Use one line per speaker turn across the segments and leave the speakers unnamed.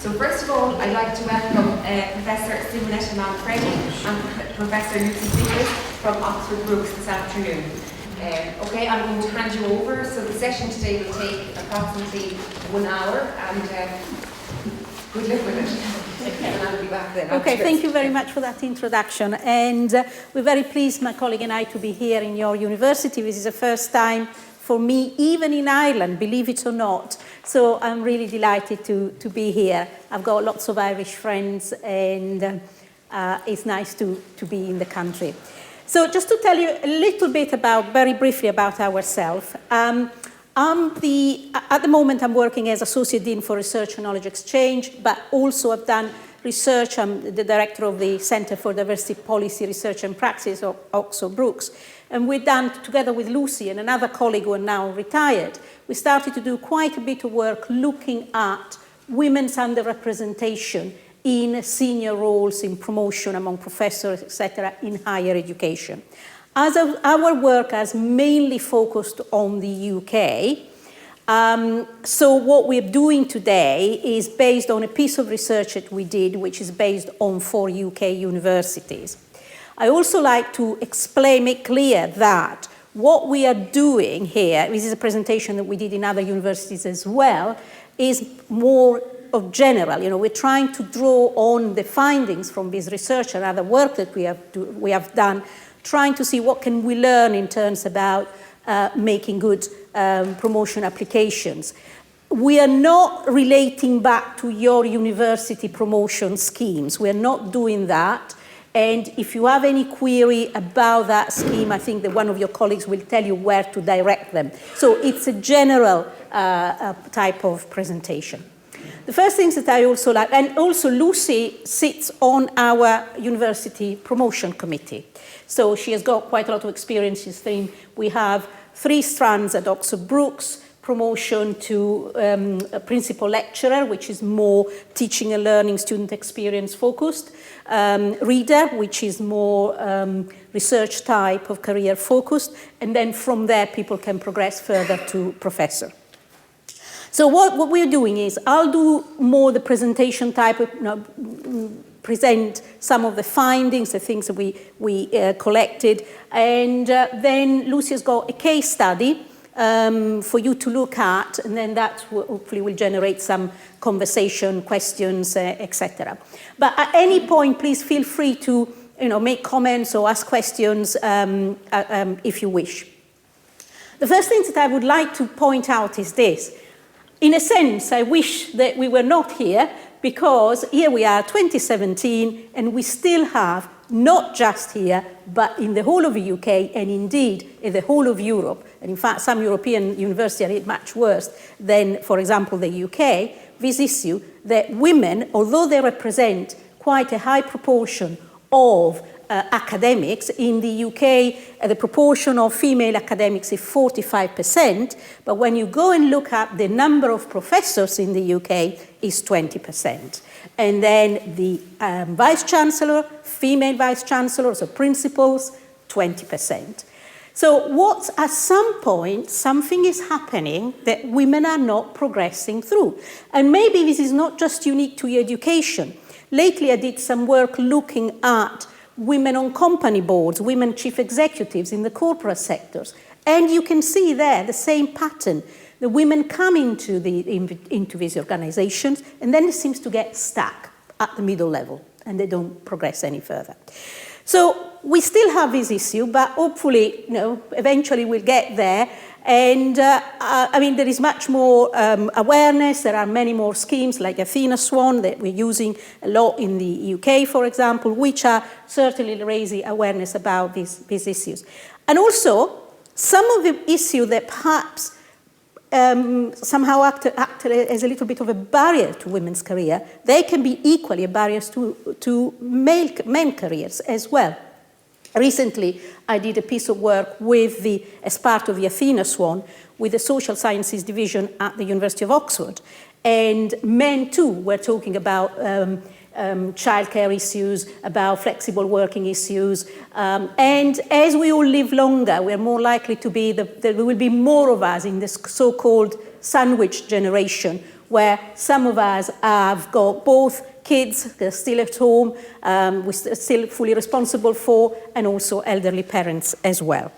So first of all, I'd like to welcome Professor Simonetta Manfredi and Professor Lucy Fingers from Oxford Brookes this afternoon. Okay, I'm going to hand you over. So the session today will take approximately 1 hour, and good luck with it. And I'll be back then.
Okay, thank you very much for that introduction. And we're very pleased, my colleague and I, to be here in your university. This is the first time for me, even in Ireland, believe it or not. So I'm really delighted to be here. I've got lots of Irish friends, and it's nice to be in the country. So just to tell you a little bit very briefly about ourselves. At the moment I'm working as Associate Dean for Research and Knowledge Exchange, but also I've done research. I'm the Director of the Centre for Diversity Policy, Research and Practice of Oxford Brookes. And we've done, together with Lucy and another colleague who are now retired, we started to do quite a bit of work looking at women's underrepresentation in senior roles, in promotion among professors, etc., in higher education. As our work has mainly focused on the UK, so what we're doing today is based on a piece of research that we did, which is based on 4 UK universities. I also like to make clear that what we are doing here, this is a presentation that we did in other universities as well, is more of general. You know, we're trying to draw on the findings from this research and other work that we have done, trying to see what can we learn in terms about making good promotion applications. We are not relating back to your university promotion schemes. We are not doing that. And if you have any query about that scheme, I think that one of your colleagues will tell you where to direct them. So it's a general type of presentation. The first things that I also like, and also Lucy sits on our university promotion committee. So she has got quite a lot of experience. We have 3 strands at Oxford Brookes: promotion to a principal lecturer, which is more teaching and learning, student experience focused, reader, which is more research type of career focused, and then from there people can progress further to professor. So what we're doing is, I'll do more the presentation type of, present some of the findings, the things that we collected, and then Lucy has got a case study for you to look at, and then that hopefully will generate some conversation, questions, etc. But at any point, please feel free to make comments or ask questions if you wish. The first thing that I would like to point out is this. In a sense, I wish that we were not here, because here we are, 2017, and we still have, not just here, but in the whole of the UK, and indeed in the whole of Europe, and in fact some European universities are much worse than, for example, the UK, this issue that women, although they represent quite a high proportion of academics, in the UK the proportion of female academics is 45%, but when you go and look at the number of professors in the UK is 20%. And then the vice-chancellor, female vice-chancellors or principals, 20%. So at some point, something is happening that women are not progressing through. And maybe this is not just unique to education. Lately, I did some work looking at women on company boards, women chief executives in the corporate sectors. And you can see there the same pattern. The women come into these organizations, and then it seems to get stuck at the middle level, and they don't progress any further. So we still have this issue, but hopefully, eventually we'll get there. And I mean, there is much more awareness. There are many more schemes like Athena Swan that we're using a lot in the UK, for example, which are certainly raising awareness about these issues. And also, some of the issues that perhaps somehow act as a little bit of a barrier to women's career, they can be equally a barrier to men careers as well. Recently, I did a piece of work as part of the Athena Swan with the Social Sciences Division at the University of Oxford. And men too were talking about childcare issues, about flexible working issues. And as we all live longer, we're more likely to be, there will be more of us in this so-called sandwich generation, where some of us have got both kids that are still at home, we're still fully responsible for, and also elderly parents as well.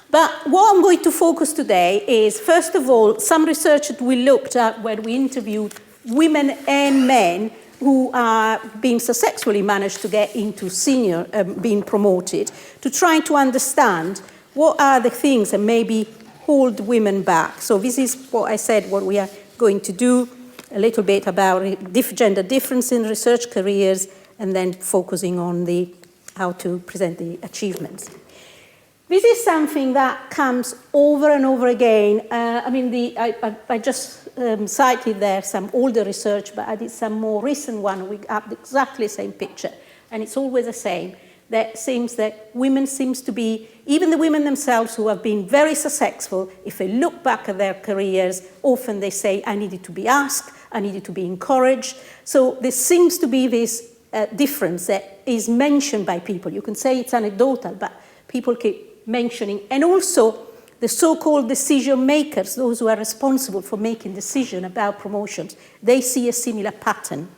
But what I'm going to focus today is, first of all, some research that we looked at where we interviewed women and men who are being successfully managed to get into senior, being promoted, to try to understand what are the things that maybe hold women back. So this is what I said, what we are going to do, a little bit about gender difference in research careers, and then focusing on how to present the achievements. This is something that comes over and over again. I just cited there some older research, but I did some more recent one. We have exactly the same picture, and it's always the same. That seems that women seems to be, even the women themselves who have been very successful, if they look back at their careers, often they say, I needed to be asked, I needed to be encouraged. So there seems to be this difference that is mentioned by people. You can say it's anecdotal, but people keep mentioning, and also the so-called decision makers, those who are responsible for making decisions about promotions, they see a similar pattern.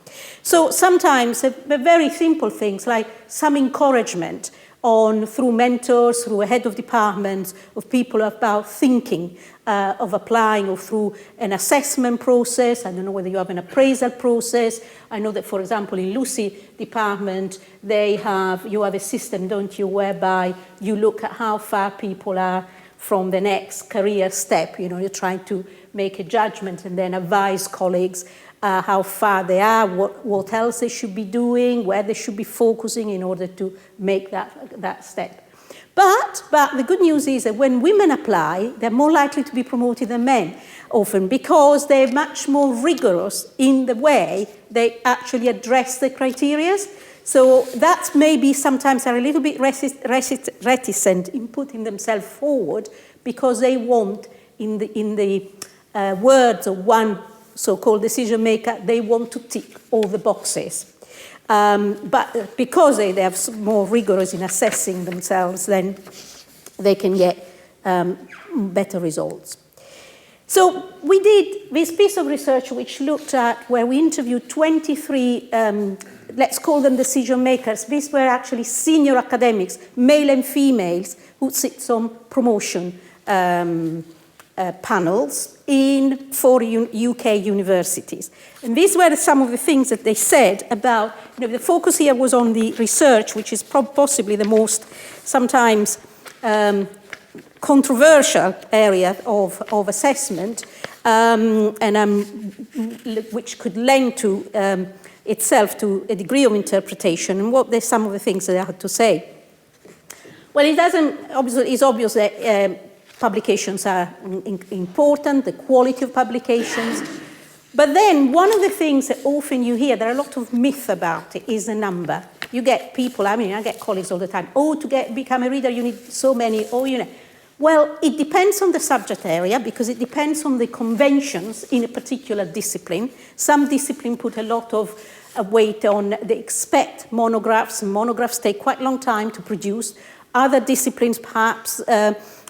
So sometimes very simple things like some encouragement through mentors, through a head of departments, of people about thinking of applying, or through an assessment process. I don't know whether you have an appraisal process. I know that, for example, in Lucy department, you have a system, don't you, whereby you look at how far people are from the next career step. You know, you're trying to make a judgment and then advise colleagues how far they are, what else they should be doing, where they should be focusing in order to make that step. But the good news is that when women apply, they're more likely to be promoted than men, often, because they're much more rigorous in the way they actually address the criteria. So that's maybe sometimes are a little bit reticent in putting themselves forward, because they want, in the words of one so-called decision maker, they want to tick all the boxes. But because they are more rigorous in assessing themselves, then they can get better results. So we did this piece of research which looked at where we interviewed 23, let's call them decision makers. These were actually senior academics, male and females, who sit on promotion panels in 4 UK universities. And these were some of the things that they said about, the focus here was on the research, which is possibly the most sometimes controversial area of assessment, which could lend to itself to a degree of interpretation. And what are some of the things that they had to say? Well, it's obvious that publications are important, the quality of publications. But then one of the things that often you hear, there are a lot of myth about it, is the number. You get people, I get colleagues all the time, to become a reader you need so many, Well, it depends on the subject area, because it depends on the conventions in a particular discipline. Some disciplines put a lot of weight on, they expect monographs, and monographs take quite a long time to produce. Other disciplines, perhaps,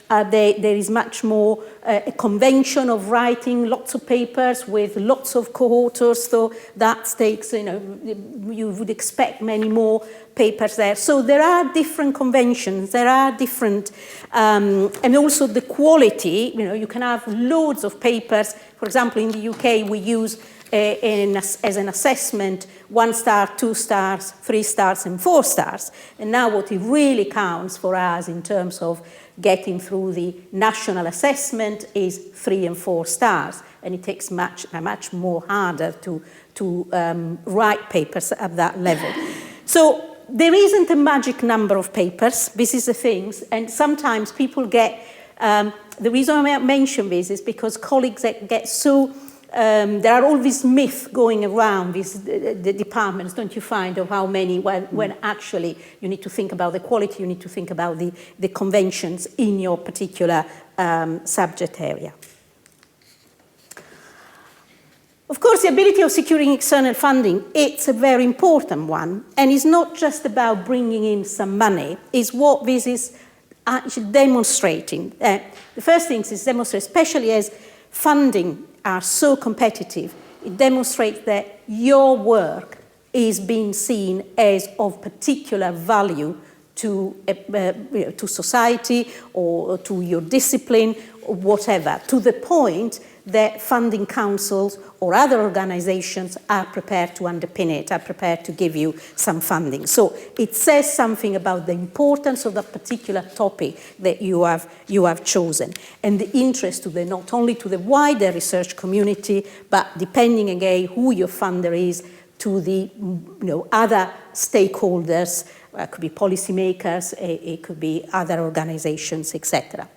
there is much more a convention of writing lots of papers with lots of co-authors, so that takes, you would expect many more papers there. So there are different conventions, there are different, and also the quality, you can have loads of papers. For example, in the UK, we use as an assessment 1 star, 2 stars, 3 stars, and 4 stars. And now what it really counts for us in terms of getting through the national assessment is 3 and 4 stars, and it takes much more harder to write papers at that level. So there isn't a magic number of papers. This is the things, and sometimes people get. The reason I mention this is because colleagues get so. There are all these myths going around the departments, don't you find, of how many, when actually you need to think about the quality, you need to think about the conventions in your particular subject area. Of course, the ability of securing external funding, it's a very important one, and it's not just about bringing in some money, it's what this is actually demonstrating. The first thing is demonstrate, especially as funding are so competitive, it demonstrates that your work is being seen as of particular value to society or to your discipline or whatever, to the point that funding councils or other organizations are prepared to underpin it, are prepared to give you some funding. So it says something about the importance of that particular topic that you have chosen, and the interest to the, not only to the wider research community, but depending again who your funder is, to the other stakeholders. It could be policymakers, it could be other organizations, etc.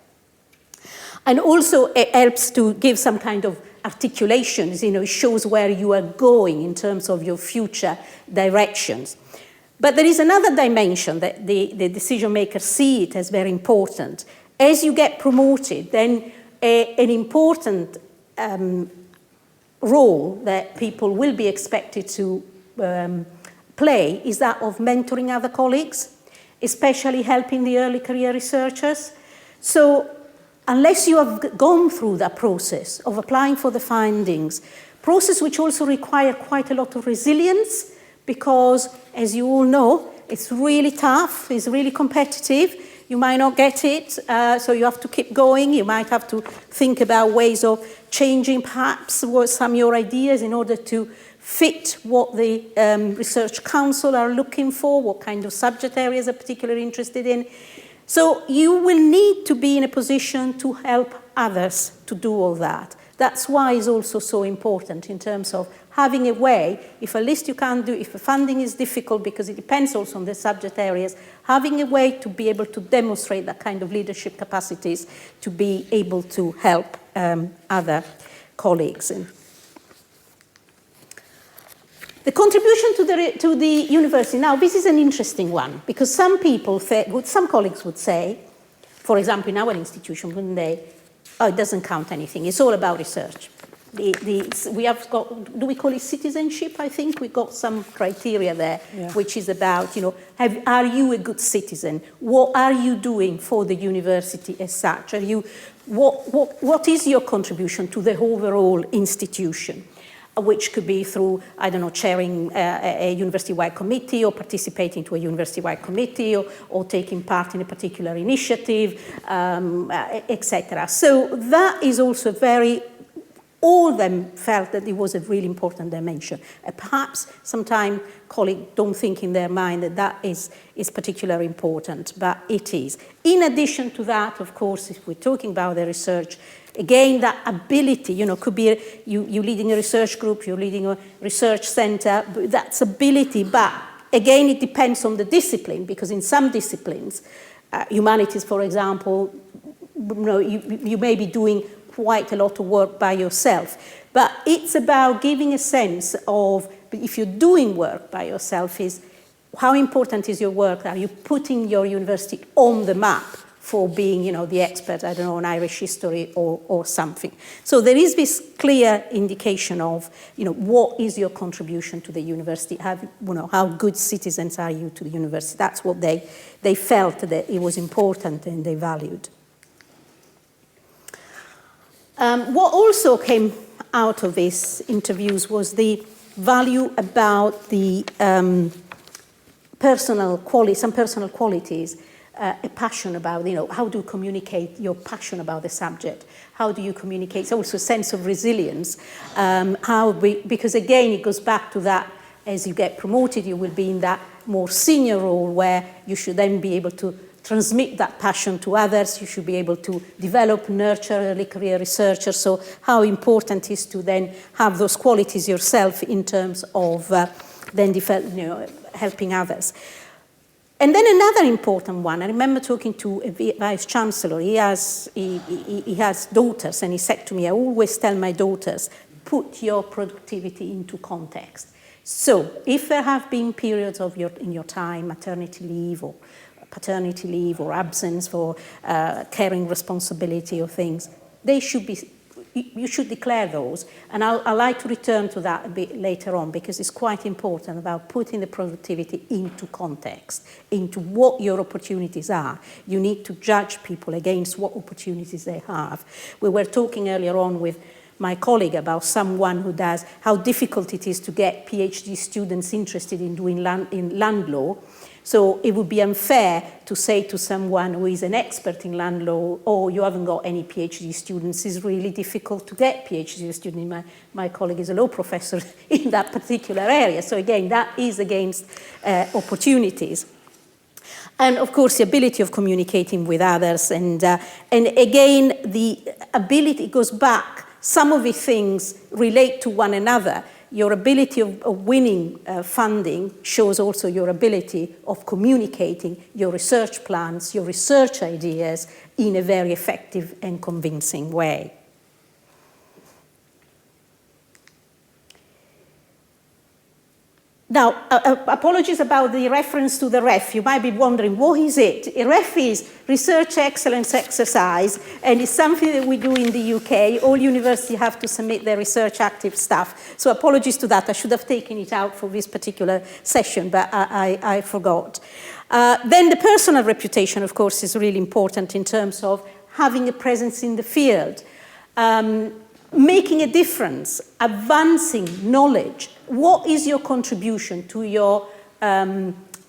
And also it helps to give some kind of articulations, it shows where you are going in terms of your future directions. But there is another dimension that the decision makers see it as very important. As you get promoted, then an important role that people will be expected to play is that of mentoring other colleagues, especially helping the early career researchers. So unless you have gone through that process of applying for the findings, process which also require quite a lot of resilience, because as you all know, it's really tough, it's really competitive. You might not get it, so you have to keep going. You might have to think about ways of changing perhaps some of your ideas in order to fit what the research council are looking for, what kind of subject areas are particularly interested in. So you will need to be in a position to help others to do all that. That's why it's also so important in terms of having a way, if a list you can't do, if the funding is difficult, because it depends also on the subject areas, having a way to be able to demonstrate that kind of leadership capacities to be able to help other colleagues. The contribution to the university, now this is an interesting one, because some people, some colleagues would say, for example, in our institution, wouldn't they, oh, it doesn't count anything, it's all about research. We have got, do we call it citizenship? I think we got some criteria there, yeah, which is about, are you a good citizen? What are you doing for the university as such? Are you, what is your contribution to the overall institution? Which could be through, I don't know, chairing a university-wide committee, or participating to a university-wide committee, or taking part in a particular initiative, etc. So that is also very, all of them felt that it was a really important dimension. Perhaps sometimes colleagues don't think in their mind that that is particularly important, but it is. In addition to that, of course, if we're talking about the research, again, that ability, could be you leading a research group, you're leading a research center, that's ability, but again, it depends on the discipline, because in some disciplines, humanities, for example, you may be doing quite a lot of work by yourself, but it's about giving a sense of, if you're doing work by yourself, is how important is your work? Are you putting your university on the map for being, the expert, I don't know, on Irish history or something. So there is this clear indication of, what is your contribution to the university? How good citizens are you to the university? That's what they felt that it was important and they valued. What also came out of these interviews was the value about the some personal qualities. A passion about, how do you communicate your passion about the subject? How do you communicate? It's also a sense of resilience. Because again, it goes back to that, as you get promoted, you will be in that more senior role where you should then be able to transmit that passion to others. You should be able to develop, nurture early career researchers. So how important it is to then have those qualities yourself in terms of then helping others. And then another important one, I remember talking to a vice-chancellor, he has daughters, and he said to me, I always tell my daughters, put your productivity into context. So if there have been periods in your time, maternity leave or paternity leave or absence for caring responsibility or things, you should declare those, and I'd like to return to that a bit later on, because it's quite important about putting the productivity into context, into what your opportunities are. You need to judge people against what opportunities they have. We were talking earlier on with my colleague about someone who does, how difficult it is to get PhD students interested in doing land law. So it would be unfair to say to someone who is an expert in land law, oh, you haven't got any PhD students. It's really difficult to get PhD students. My colleague is a law professor in that particular area. So again, that is against opportunities. And of course, the ability of communicating with others. And again, the ability goes back. Some of the things relate to one another. Your ability of winning funding shows also your ability of communicating your research plans, your research ideas in a very effective and convincing way. Now, apologies about the reference to the REF. You might be wondering, what is it? A REF is Research Excellence Exercise, and it's something that we do in the UK. All universities have to submit their research active staff. So apologies to that. I should have taken it out for this particular session, but I forgot. Then the personal reputation, of course, is really important in terms of having a presence in the field. Making a difference, advancing knowledge. What is your contribution to your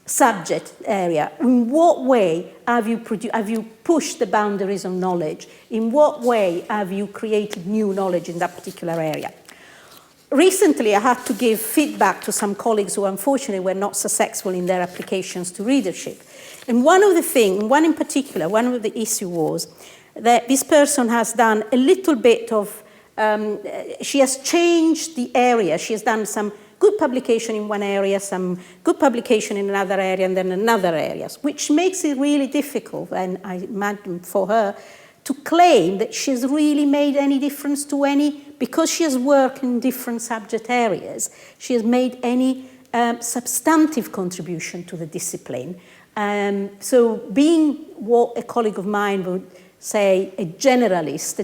subject area? In what way have you pushed the boundaries of knowledge? In what way have you created new knowledge in that particular area? Recently, I had to give feedback to some colleagues who unfortunately were not successful in their applications to readership. And one of the issue was that this person has done a little bit of she has changed the area. She has done some good publication in one area, some good publication in another area, and then another areas, which makes it really difficult, and I imagine for her, to claim that she's really made any difference to because she has worked in different subject areas, she has made any substantive contribution to the discipline. So being what a colleague of mine would say a generalist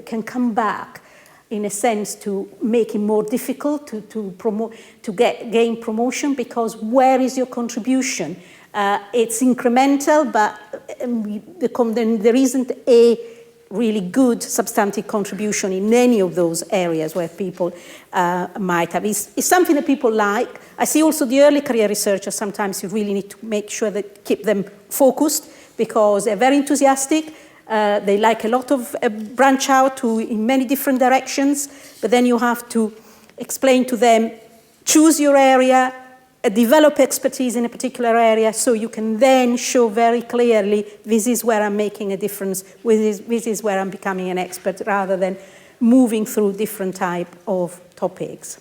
can come back in a sense to make it more difficult to gain promotion, because where is your contribution? It's incremental, but there isn't a really good substantive contribution in any of those areas where people might have. It's something that people like. I see also the early career researchers, sometimes you really need to make sure that keep them focused, because they're very enthusiastic. They like a lot of branch out in many different directions, but then you have to explain to them, choose your area, develop expertise in a particular area, so you can then show very clearly, this is where I'm making a difference, this is where I'm becoming an expert, rather than moving through different type of topics.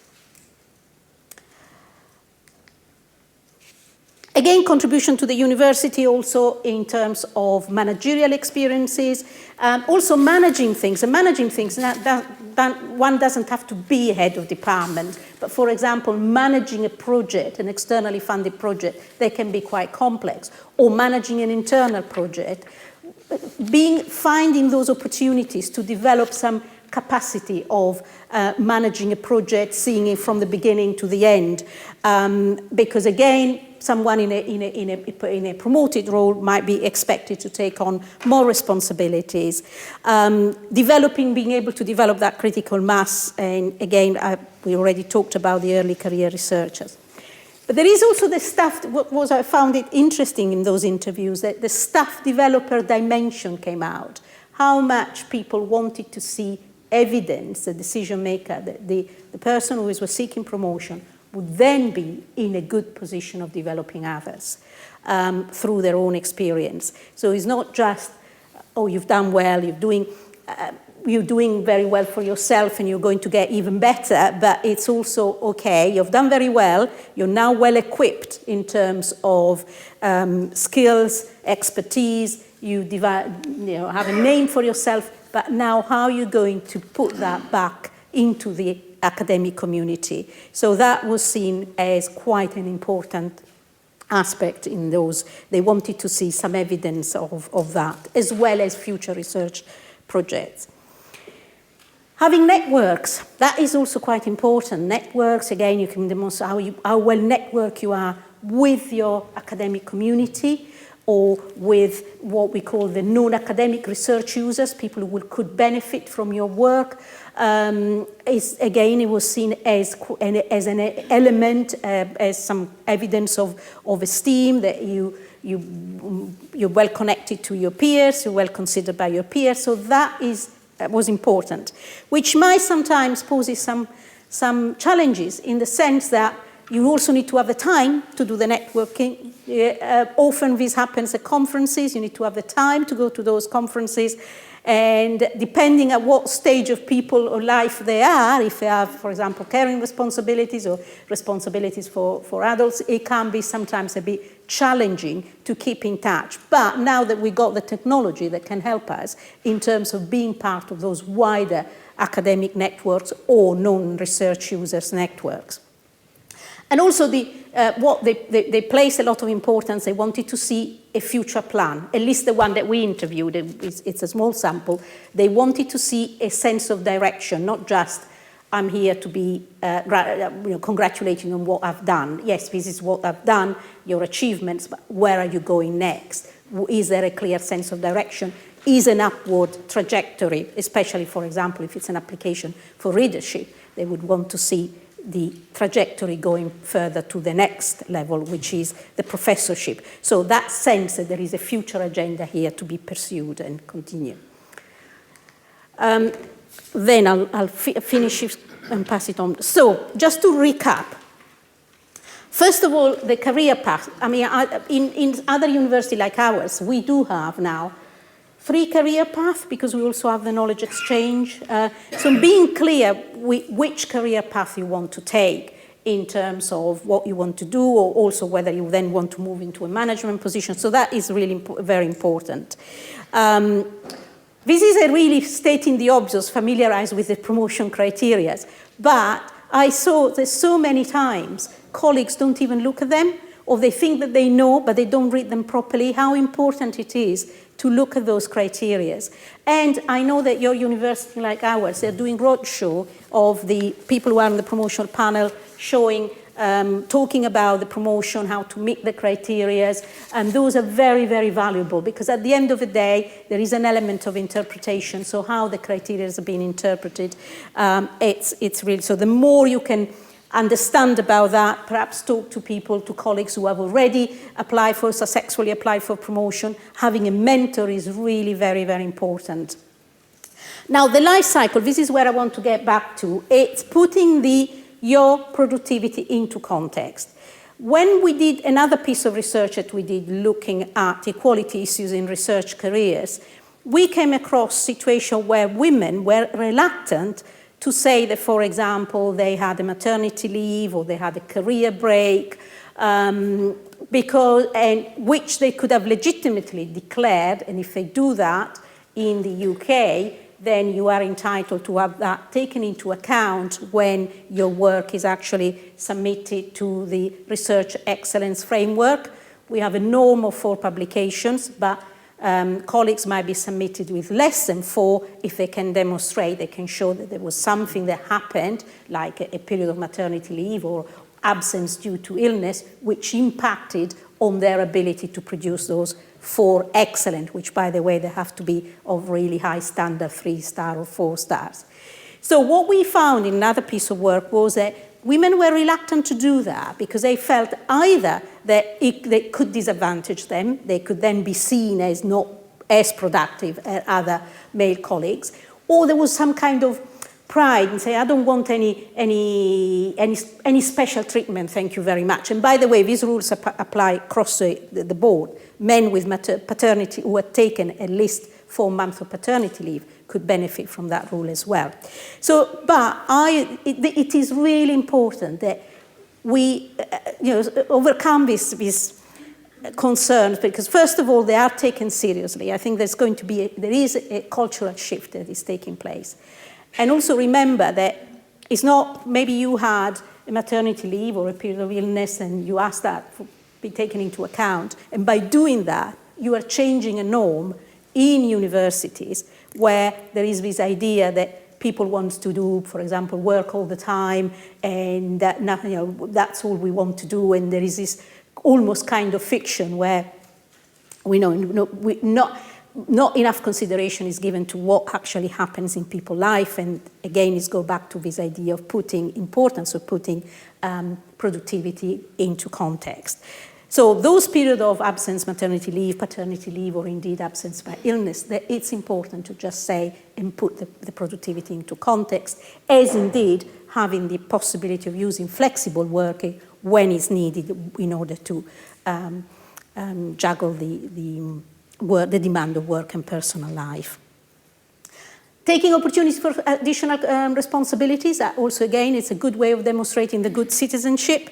Again, contribution to the university also in terms of managerial experiences, also managing things. And managing things, one doesn't have to be head of department, but for example, managing a project, an externally funded project, they can be quite complex, or managing an internal project. Finding those opportunities to develop some capacity of managing a project, seeing it from the beginning to the end, because again, someone in a promoted role might be expected to take on more responsibilities. Being able to develop that critical mass, and again, we already talked about the early career researchers. But there is also the staff, I found it interesting in those interviews, that the staff developer dimension came out. How much people wanted to see evidence, the decision maker, the person who was seeking promotion, would then be in a good position of developing others through their own experience. So it's not just, oh, you've done well, you're doing very well for yourself and you're going to get even better, but it's also, okay, you've done very well, you're now well equipped in terms of skills, expertise, you have a name for yourself, but now how are you going to put that back into the academic community? So that was seen as quite an important aspect in those. They wanted to see some evidence of that, as well as future research projects. Having networks, that is also quite important. Networks, again, you can demonstrate how well networked you are with your academic community, or with what we call the non-academic research users, people who could benefit from your work. Again, it was seen as an element, as some evidence of esteem, that you're well connected to your peers, you're well considered by your peers. So that was important, which might sometimes pose some challenges in the sense that you also need to have the time to do the networking. Often this happens at conferences. You need to have the time to go to those conferences. And depending at what stage of people or life they are, if they have, for example, caring responsibilities or responsibilities for adults, it can be sometimes a bit challenging to keep in touch. But now that we got the technology that can help us in terms of being part of those wider academic networks or non-research users networks. And also what they place a lot of importance, they wanted to see a future plan, at least the one that we interviewed, it's a small sample. They wanted to see a sense of direction, not just I'm here to be congratulating on what I've done. Yes, this is what I've done, your achievements, but where are you going next? Is there a clear sense of direction? Is an upward trajectory, especially, for example, if it's an application for readership, they would want to see the trajectory going further to the next level, which is the professorship. So that sense that there is a future agenda here to be pursued and continue. Then I'll finish it and pass it on. So just to recap, first of all, the career path. I mean, in other universities like ours, we do have now 3 career paths because we also have the knowledge exchange. So being clear which career path you want to take in terms of what you want to do, or also whether you then want to move into a management position. So that is really very important. This is a really stating the obvious, familiarized with the promotion criteria. But I saw that so many times colleagues don't even look at them, or they think that they know, but they don't read them properly, how important it is to look at those criteria. And I know that your university, like ours, they're doing roadshow of the people who are on the promotional panel, showing, talking about the promotion, how to meet the criteria, and those are very, very valuable, because at the end of the day, there is an element of interpretation, so how the criteria are being interpreted, it's really, so the more you can understand about that, perhaps talk to people, to colleagues who have already successfully applied for promotion. Having a mentor is really very, very important. Now, the life cycle, this is where I want to get back to. It's putting your productivity into context. When we did another piece of research that we did looking at equality issues in research careers, we came across a situation where women were reluctant to say that, for example, they had a maternity leave or they had a career break, which they could have legitimately declared, and if they do that in the UK, then you are entitled to have that taken into account when your work is actually submitted to the Research Excellence Framework. We have a norm of 4 publications, but colleagues might be submitted with less than 4 if they can demonstrate, they can show that there was something that happened, like a period of maternity leave or absence due to illness, which impacted on their ability to produce those 4 excellent, which, by the way, they have to be of really high standard, 3-star or 4 stars. So what we found in another piece of work was that women were reluctant to do that because they felt either that they could disadvantage them, they could then be seen as not as productive as other male colleagues, or there was some kind of pride and say, I don't want any special treatment, thank you very much. And by the way, these rules apply across the board. Men with paternity who had taken at least 4 months of paternity leave could benefit from that rule as well. So, but it is really important that we overcome these concerns, because first of all, they are taken seriously. I think there is a cultural shift that is taking place. And also remember that it's not, maybe you had a maternity leave or a period of illness and you asked that to be taken into account. And by doing that, you are changing a norm in universities where there is this idea that people want to do, for example, work all the time, and that nothing, that's all we want to do. And there is this almost kind of fiction where not enough consideration is given to what actually happens in people's life, and again, it's go back to this idea of putting productivity into context. So those periods of absence, maternity leave, paternity leave, or indeed absence by illness, it's important to just say and put the productivity into context, as indeed having the possibility of using flexible working when it's needed in order to juggle the demand of work and personal life. Taking opportunities for additional responsibilities, also again, it's a good way of demonstrating the good citizenship.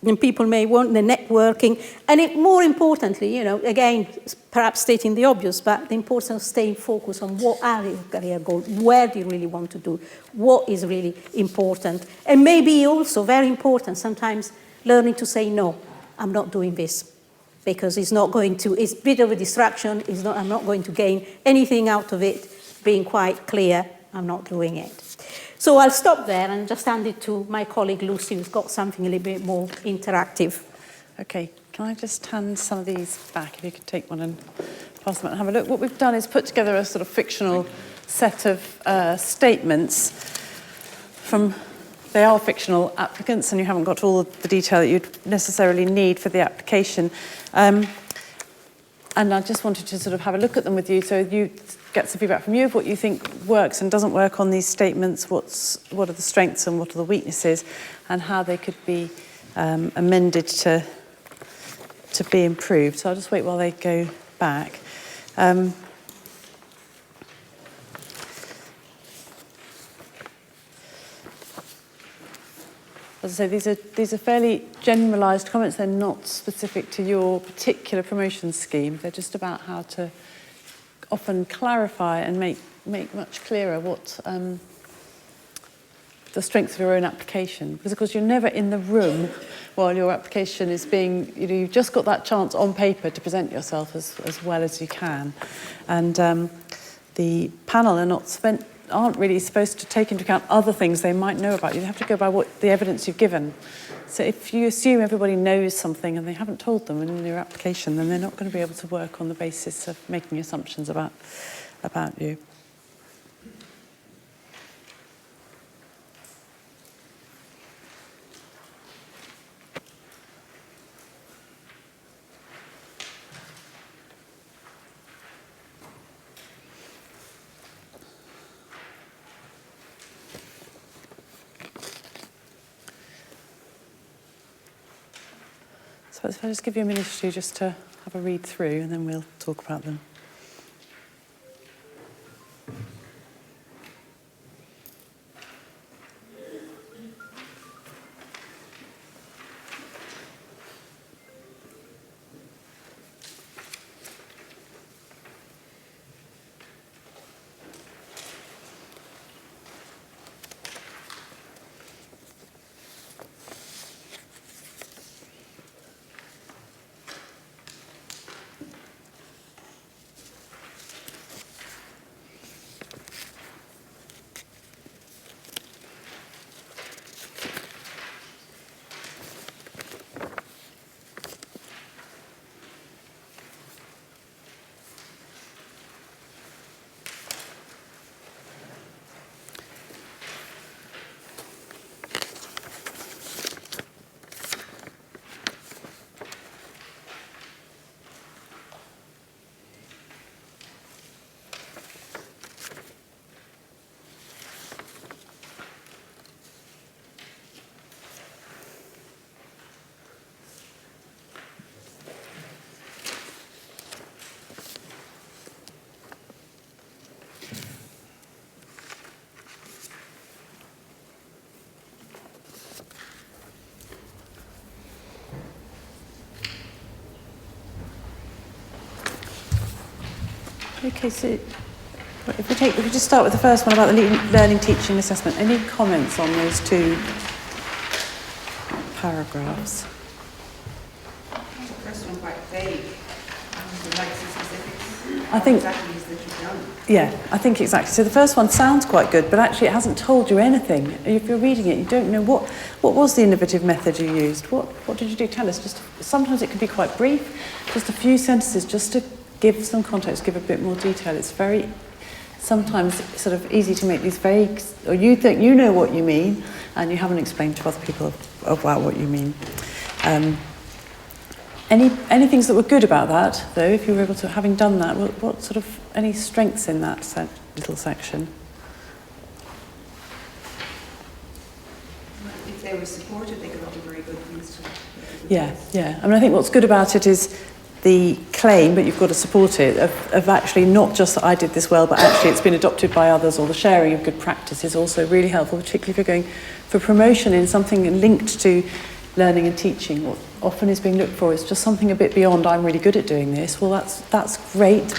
And people may want the networking, and more importantly, again, perhaps stating the obvious, but the importance of staying focused on what are your career goals, where do you really want to do, what is really important, and maybe also very important sometimes learning to say no, I'm not doing this, because it's a bit of a distraction, I'm not going to gain anything out of it, being quite clear, I'm not doing it. So I'll stop there and just hand it to my colleague Lucy, who's got something a little bit more interactive.
Okay, can I just hand some of these back, if you could take one and pass them out and have a look. What we've done is put together a sort of fictional set of statements they are fictional applicants, and you haven't got all the detail that you'd necessarily need for the application. And I just wanted to sort of have a look at them with you, so you get some feedback from you of what you think works and doesn't work on these statements, what are the strengths and what are the weaknesses, and how they could be amended to be improved. So I'll just wait while they go back. As I say, these are fairly generalised comments. They're not specific to your particular promotion scheme. They're just about how to often clarify and make much clearer what the strengths of your own application. Because, of course, you're never in the room while your application is being, you've just got that chance on paper to present yourself as well as you can. And the panel aren't really supposed to take into account other things they might know about you. They have to go by what the evidence you've given. So if you assume everybody knows something and they haven't told them in your application, then they're not going to be able to work on the basis of making assumptions about you. So if I just give you a minute or two just to have a read through, and then we'll talk about them. Okay, so if we just start with the first one about the learning, teaching, assessment. Any comments on those two paragraphs?
The first one quite vague. Would like some specifics.
I think
What exactly is that you've done?
Yeah, I think exactly. So the first one sounds quite good, but actually it hasn't told you anything. If you're reading it, you don't know what was the innovative method you used. What did you do? Tell us. Just sometimes it can be quite brief, just a few sentences, just to give some context, give a bit more detail. It's very sometimes sort of easy to make these vague, or you think you know what you mean, and you haven't explained to other people about what you mean. Any things that were good about that, though, if you were able to, having done that, what sort of, any strengths in that little section?
If they were supported, they could all be very good things to...
Yeah. I mean, I think what's good about it is the claim, but you've got to support it, of actually not just that I did this well, but actually it's been adopted by others, or the sharing of good practice is also really helpful, particularly if you're going for promotion in something linked to learning and teaching. What often is being looked for is just something a bit beyond, I'm really good at doing this. Well, that's great.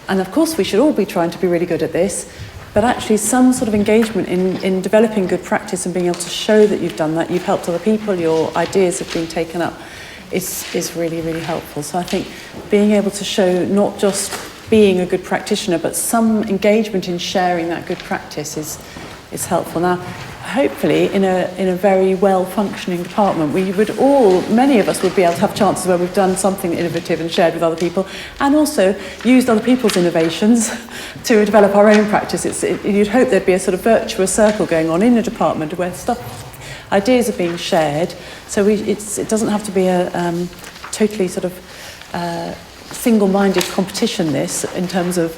And of course we should all be trying to be really good at this, but actually some sort of engagement in developing good practice and being able to show that you've done that, you've helped other people, your ideas have been taken up, is really, really helpful. So I think being able to show not just being a good practitioner, but some engagement in sharing that good practice is helpful. Now, hopefully in a very well-functioning department, many of us would be able to have chances where we've done something innovative and shared with other people, and also used other people's innovations to develop our own practice. You'd hope there'd be a sort of virtuous circle going on in a department where ideas are being shared, so it doesn't have to be a totally sort of single-minded competition, this, in terms of,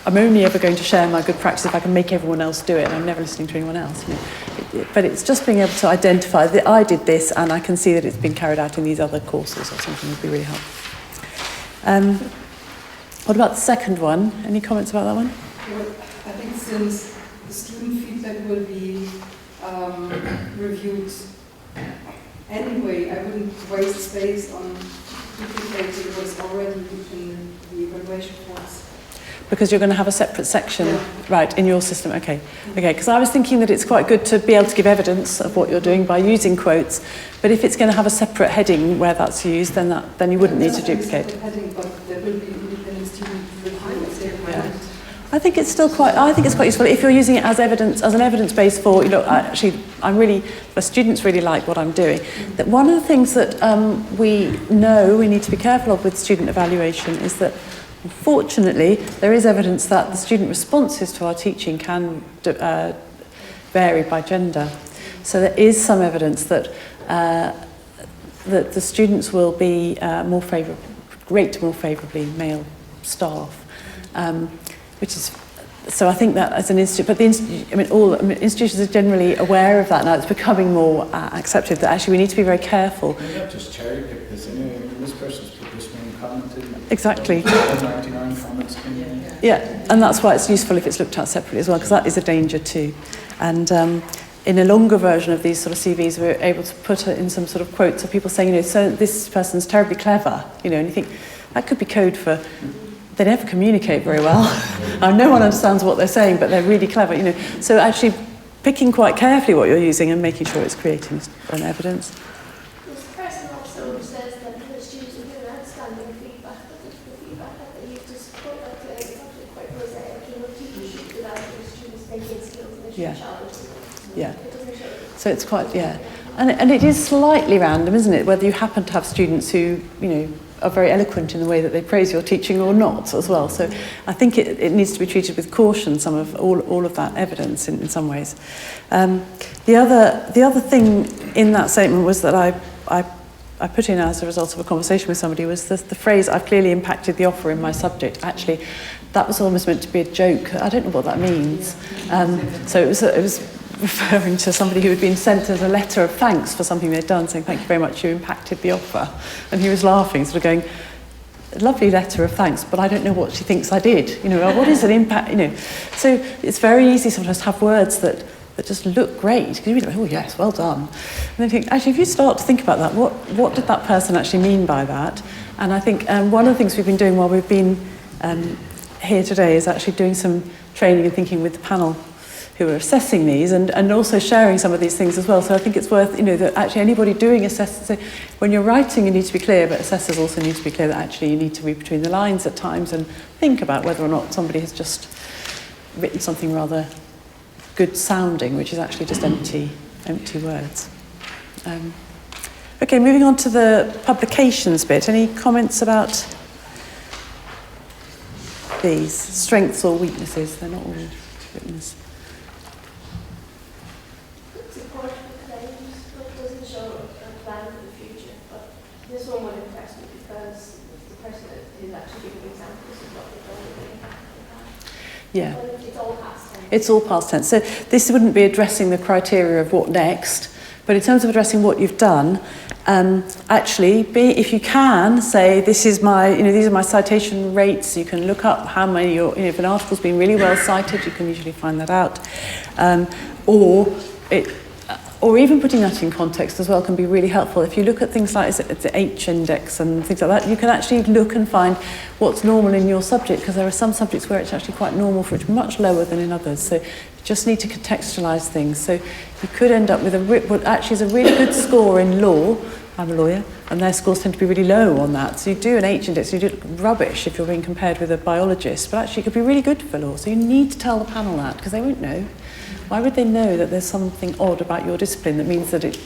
I'm only ever going to share my good practice if I can make everyone else do it, and I'm never listening to anyone else. But it's just being able to identify that I did this and I can see that it's been carried out in these other courses or something would be really helpful. What about the second one? Any comments about that one?
Well, I think since the student feedback will be reviewed anyway, I wouldn't waste space on duplicating what's already in the evaluation forms.
Because you're going to have a separate section, right, in your system. Okay, because I was thinking that it's quite good to be able to give evidence of what you're doing by using quotes, but if it's going to have a separate heading where that's used, then you wouldn't need to duplicate.
Heading, but there will be independent student review.
I think it's quite useful if you're using it as evidence, as an evidence base for, actually, the students really like what I'm doing. That one of the things that we know we need to be careful of with student evaluation is that, unfortunately, there is evidence that the student responses to our teaching can vary by gender. So there is some evidence that the students will be rate more favourably male staff, which is. So I think that as an institute, but institutions are generally aware of that now. It's becoming more accepted that actually we need to be very careful.
You have just cherry pick this. This person's put this one comment in.
Exactly.
99 comments in.
Yeah, and that's why it's useful if it's looked at separately as well, because that is a danger too. And in a longer version of these sort of CVs, we're able to put in some sort of quotes of people saying, so this person's terribly clever, and you think that could be code for. They never communicate very well. No one understands what they're saying, but they're really clever, So actually picking quite carefully what you're using and making sure it's creating an evidence.
This person also says that the students are giving outstanding feedback, but the feedback that they use to support that claim is actually quite prosaic. Teachers should develop the students' thinking skills and they should challenge them.
Yeah.
It doesn't show.
So it's quite, And it is slightly random, isn't it? Whether you happen to have students who, are very eloquent in the way that they praise your teaching or not as well. So I think it needs to be treated with caution, some of all of that evidence in some ways. The other thing in that statement was that I put in as a result of a conversation with somebody was the phrase, I've clearly impacted the offer in my subject. Actually, that was almost meant to be a joke. I don't know what that means. So it was referring to somebody who had been sent as a letter of thanks for something they'd done, saying, thank you very much, you impacted the offer. And he was laughing, sort of going, a lovely letter of thanks, but I don't know what she thinks I did. What is an impact? So it's very easy sometimes to have words that just look great, because you go, oh yes, well done. And then you think, actually, if you start to think about that, what did that person actually mean by that? And I think one of the things we've been doing while we've been here today is actually doing some training and thinking with the panel who are assessing these, and also sharing some of these things as well. So I think it's worth, that actually anybody doing assessment, so when you're writing you need to be clear, but assessors also need to be clear that actually you need to read between the lines at times and think about whether or not somebody has just written something rather good sounding, which is actually just empty words. Okay, moving on to the publications bit. Any comments about these? Strengths or weaknesses? They're not all written as...
Support for claims, but doesn't show a plan for the future. But this one would impress me because the person is actually giving examples of what they've done in the past.
Yeah.
But it's all past tense.
It's all past tense. So this wouldn't be addressing the criteria of what next, but in terms of addressing what you've done, actually, if you can say, this is my, these are my citation rates, you can look up how many, if an article's been really well cited, you can usually find that out. Or even putting that in context as well can be really helpful. If you look at things like the H index and things like that, you can actually look and find what's normal in your subject, because there are some subjects where it's actually quite normal for it to be much lower than in others. So you just need to contextualise things. So you could end up with what actually is a really good score in law. I'm a lawyer, and their scores tend to be really low on that. So you do an H index, you do rubbish if you're being compared with a biologist, but actually it could be really good for law. So you need to tell the panel that, because they won't know. Why would they know that there's something odd about your discipline that means that it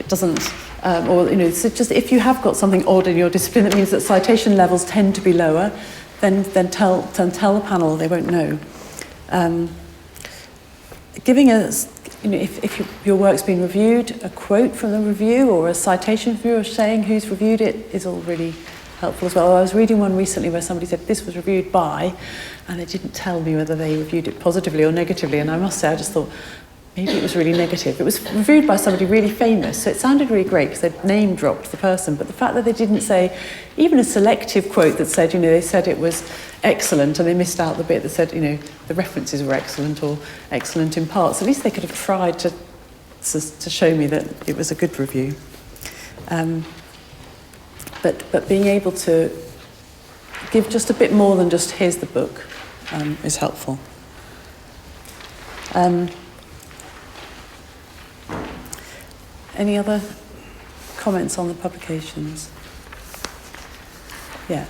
doesn't, so just if you have got something odd in your discipline that means that citation levels tend to be lower, then tell the panel, they won't know. Giving if your work's been reviewed, a quote from the review or a citation review or saying who's reviewed it is all really helpful as well. I was reading one recently where somebody said this was reviewed by, and they didn't tell me whether they reviewed it positively or negatively, and I must say I just thought maybe it was really negative. It was reviewed by somebody really famous, so it sounded really great because they'd name dropped the person, but the fact that they didn't say even a selective quote that said, they said it was excellent, and they missed out the bit that said, the references were excellent or excellent in parts. At least they could have tried to show me that it was a good review. But being able to give just a bit more than just here's the book is helpful. Any other comments on the publications? Yeah.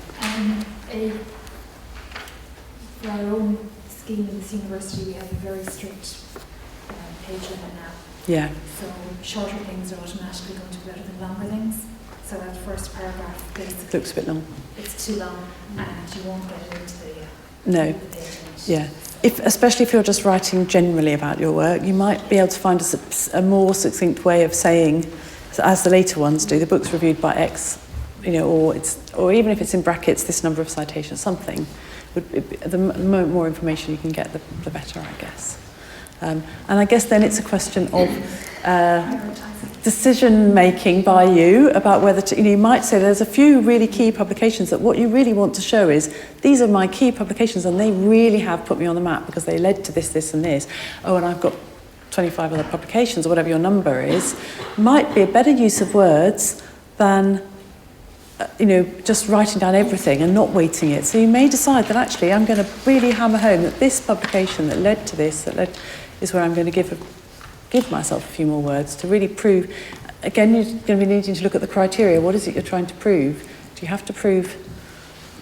For our own scheme in this university, we have a very strict page limit now.
Yeah.
So shorter things are automatically going to be better than longer things. So that first paragraph basically
Looks a bit long.
It's too long, and you won't get it into the
No.
page.
Yeah. Especially if you're just writing generally about your work, you might be able to find a more succinct way of saying, as the later ones do, the book's reviewed by X, or even if it's in brackets, this number of citations, something. The more information you can get, the better, I guess. And I guess then it's a question of decision making by you about whether to, you might say there's a few really key publications that what you really want to show is these are my key publications and they really have put me on the map because they led to this, this and this. Oh, and I've got 25 other publications or whatever your number is. Might be a better use of words than just writing down everything and not weighting it. So you may decide that actually I'm going to really hammer home that this publication that led to this, is where I'm going to give myself a few more words to really prove. Again, you're going to be needing to look at the criteria. What is it you're trying to prove? Do you have to prove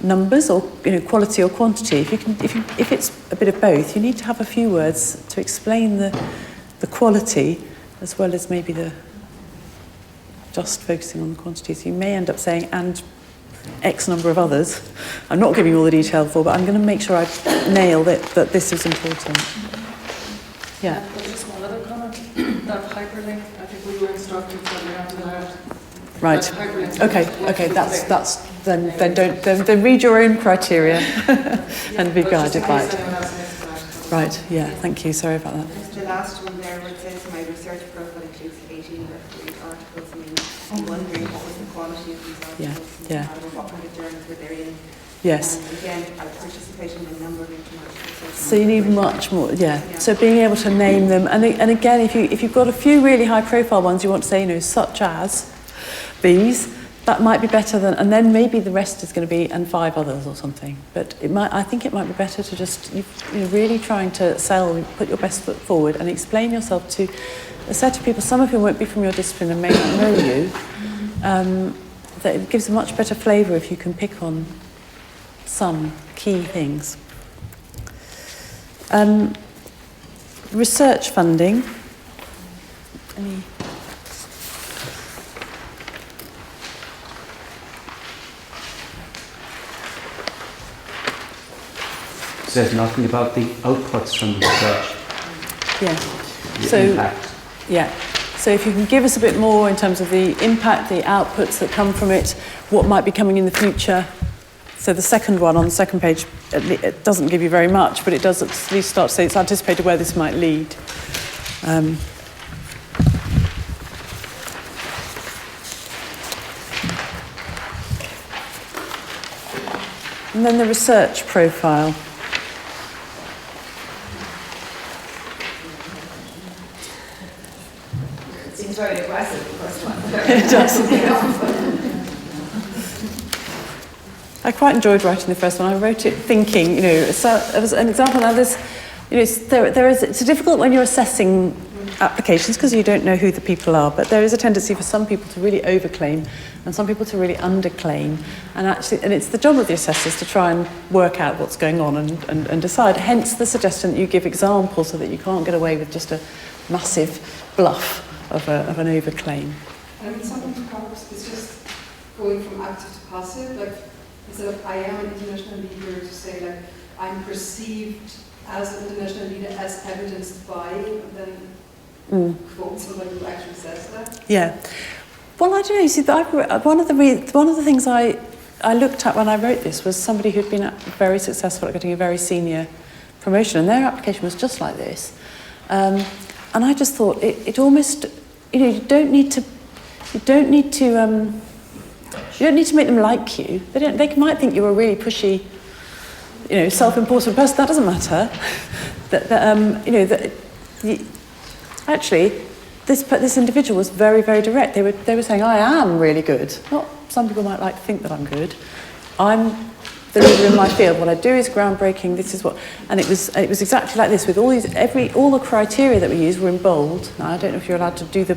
numbers or quality or quantity? If it's a bit of both, you need to have a few words to explain the quality as well as maybe just focusing on the quantity. So you may end up saying, and X number of others. I'm not giving you all the detail for, but I'm going to make sure I nail that this is important. Yeah.
Just one other comment. That hyperlink, I think we were instructed that we have to have.
Right. Okay. Then read your own criteria and be guided by it. Right. Yeah. Thank you. Sorry about that.
The last one there, where it says my research profile includes 18 refereed articles. I'm wondering what was the quality of these articles?
Yeah.
What kind of journals were they in?
Yes.
And again, I participation in a number of international.
So you need much more, yeah. So being able to name them, and again, if you've got a few really high-profile ones, you want to say, such as these. that might be better than, and then maybe the rest is going to be, and 5 others or something. But I think it might be better to just, really trying to sell, put your best foot forward and explain yourself to a set of people, some of whom won't be from your discipline and may not know you. That it gives a much better flavour if you can pick on some key things. Research funding. Any?
Says nothing about the outputs from the research.
Yeah.
The impact.
Yeah. So if you can give us a bit more in terms of the impact, the outputs that come from it, what might be coming in the future. So the second one on the second page, it doesn't give you very much, but it does at least start to say it's anticipated where this might lead. And then the research profile.
It seems very aggressive, the first one.
It does. I quite enjoyed writing the first one. I wrote it thinking, so as an example. Now, there's, it's difficult when you're assessing applications because you don't know who the people are, but there is a tendency for some people to really overclaim and some people to really underclaim, and it's the job of the assessors to try and work out what's going on and decide. Hence the suggestion that you give examples so that you can't get away with just a massive bluff of an overclaim.
I mean, sometimes perhaps it's just going from active to passive, like instead of I am an international leader, to say like I'm perceived as an international leader as evidenced by, and then quote somebody who actually says that.
Yeah. Well, I don't know. You see, one of the things I looked at when I wrote this was somebody who'd been very successful at getting a very senior promotion, and their application was just like this. And I just thought it almost, you don't need to make them like you. They might think you're a really pushy, self-important person. That doesn't matter. Actually, this individual was very, very direct. They were saying, I am really good. Not some people might like to think that I'm good. I'm the leader in my field. What I do is groundbreaking. This is what, and it was exactly like this with all the criteria that we used were in bold. Now I don't know if you're allowed to do the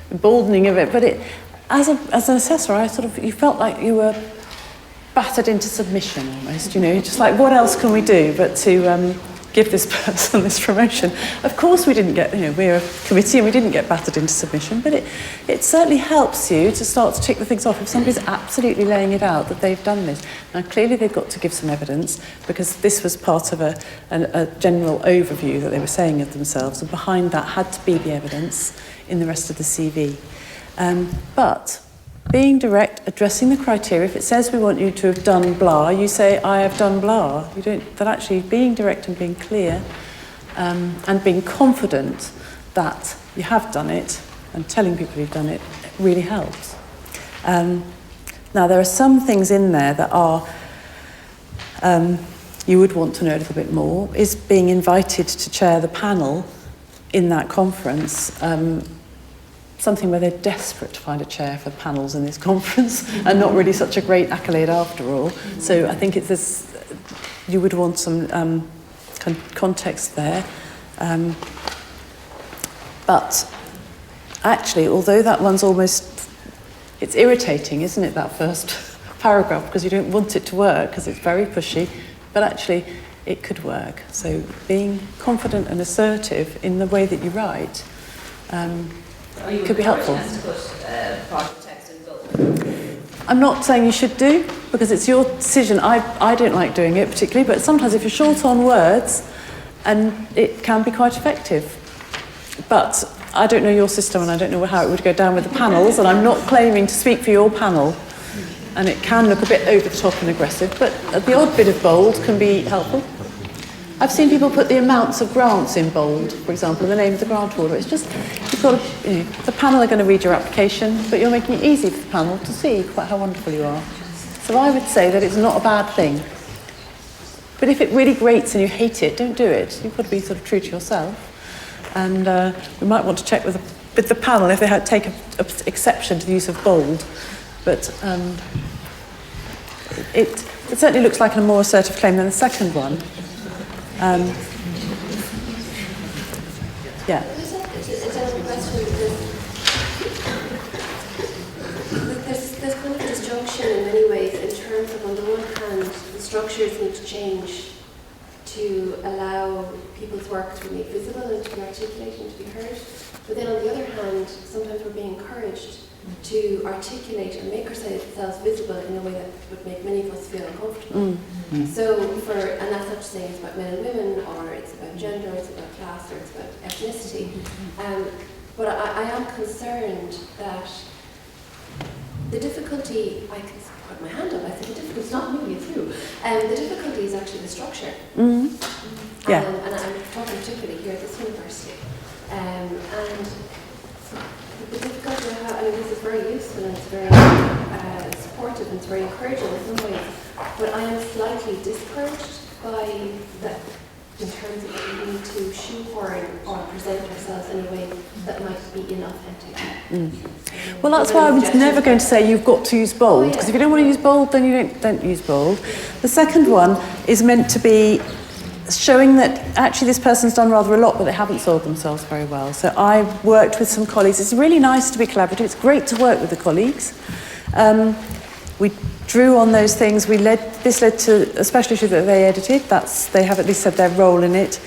emboldening of it, but as an assessor, you felt like you were battered into submission almost. Just like what else can we do but to give this person this promotion? Of course we didn't get, we're a committee and we didn't get battered into submission, but it certainly helps you to start to tick the things off if somebody's absolutely laying it out that they've done this. Now clearly they've got to give some evidence because this was part of a general overview that they were saying of themselves, and behind that had to be the evidence in the rest of the CV. But being direct, addressing the criteria. If it says we want you to have done blah, you say, I have done blah. That actually being direct and being clear and being confident that you have done it and telling people you've done it really helps. Now, there are some things in there that are, you would want to know a little bit more, is being invited to chair the panel in that conference. Something where they're desperate to find a chair for panels in this conference and not really such a great accolade after all. So I think you would want some context there. But actually, although that one's it's irritating, isn't it, that first paragraph, because you don't want it to work because it's very pushy, but actually it could work. So being confident and assertive in the way that you write could be helpful. I'm not saying you should do, because it's your decision. I don't like doing it particularly, but sometimes if you're short on words, and it can be quite effective. But I don't know your system and I don't know how it would go down with the panels, and I'm not claiming to speak for your panel. And it can look a bit over the top and aggressive, but the odd bit of bold can be helpful. I've seen people put the amounts of grants in bold, for example, and the name of the grant holder. It's just, you've got the panel are going to read your application, but you're making it easy for the panel to see quite how wonderful you are. So I would say that it's not a bad thing. But if it really grates and you hate it, don't do it. You've got to be sort of true to yourself. And we might want to check with the panel if they take exception to the use of bold, But it certainly looks like a more assertive claim than the second one. Yeah.
It's a question because there's kind of disjunction in many ways in terms of, on the one hand, the structures need to change to allow people's work to be made visible and to be articulated and to be heard. But then on the other hand, sometimes we're being encouraged to articulate and make ourselves visible in a way that would make many of us feel uncomfortable. So and that's not to say it's about men and women, or it's about gender, it's about class, or it's about ethnicity. But I am concerned that the difficulty, I can put my hand up, I think the difficulty is not moving it through. The difficulty is actually the structure.
Yeah.
And I'm talking particularly here at this university. And the difficulty I have, I mean, this is very useful and it's very supportive and it's very encouraging in some ways, but I am slightly discouraged by that in terms of that we need to shoehorn or present ourselves in a way that might be inauthentic.
Well, that's why I was never going to say you've got to use bold, because if you don't want to use bold, then you don't use bold. The second one is meant to be showing that actually this person's done rather a lot, but they haven't sold themselves very well. So I worked with some colleagues. It's really nice to be collaborative. It's great to work with the colleagues. We drew on those things. This led to a special issue that they edited. They have at least said their role in it.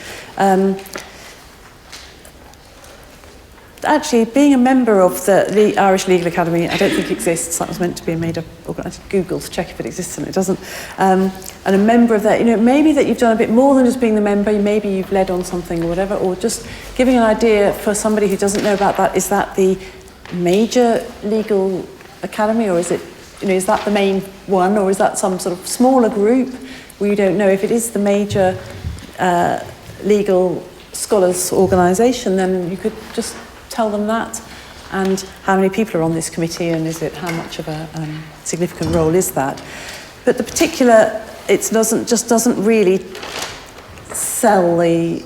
Actually, being a member of the Irish Legal Academy, I don't think exists. That was meant to be made up. I had to Google to check if it exists, and it doesn't. And a member of that, maybe that you've done a bit more than just being the member. Maybe you've led on something or whatever, or just giving an idea for somebody who doesn't know about that. Is that the major legal academy, or is it? Is that the main one, or is that some sort of smaller group? We don't know. If it is the major legal scholars organisation, then you could just tell them that, and how many people are on this committee, and how much of a significant role is that. But the particular, it doesn't really sell the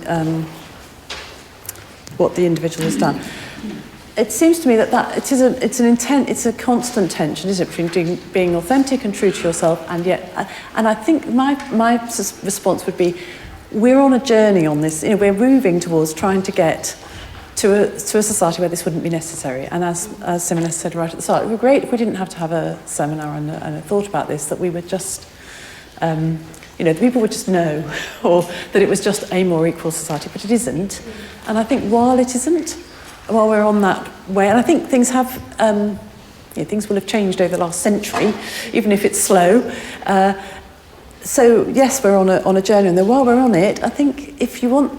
what the individual has done. It seems to me that it's a constant tension, isn't it, between being authentic and true to yourself, and I think my response would be, we're on a journey on this. We're moving towards trying to get to a society where this wouldn't be necessary. And as Simona said right at the start, it would be great if we didn't have to have a seminar and a thought about this, that we would just, the people would just know, or that it was just a more equal society, but it isn't. And I think while it isn't, while we're on that way, and I think things have, things will have changed over the last century, even if it's slow. So yes, we're on a journey, and then while we're on it, I think if you want,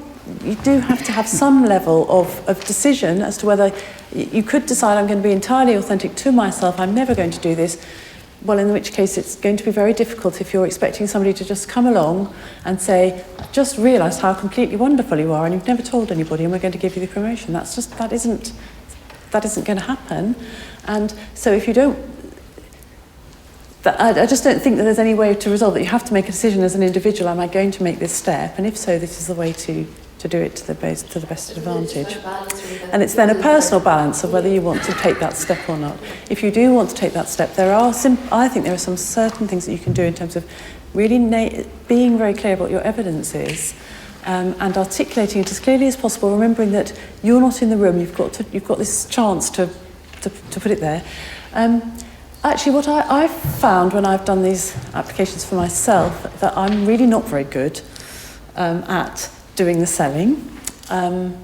you do have to have some level of decision as to whether you could decide, I'm going to be entirely authentic to myself, I'm never going to do this. Well, in which case it's going to be very difficult if you're expecting somebody to just come along and say, I've just realised how completely wonderful you are and you've never told anybody and we're going to give you the promotion. That isn't going to happen. And so if you don't, I just don't think that there's any way to resolve it. You have to make a decision as an individual, am I going to make this step? And if so, this is the way to do it to the best advantage. And it's then a personal balance of whether you want to take that step or not. If you do want to take that step, I think there are some certain things that you can do in terms of really being very clear about what your evidence is, and articulating it as clearly as possible, remembering that you're not in the room, you've got this chance to put it there. Actually, what I've found when I've done these applications for myself, that I'm really not very good at doing the selling, and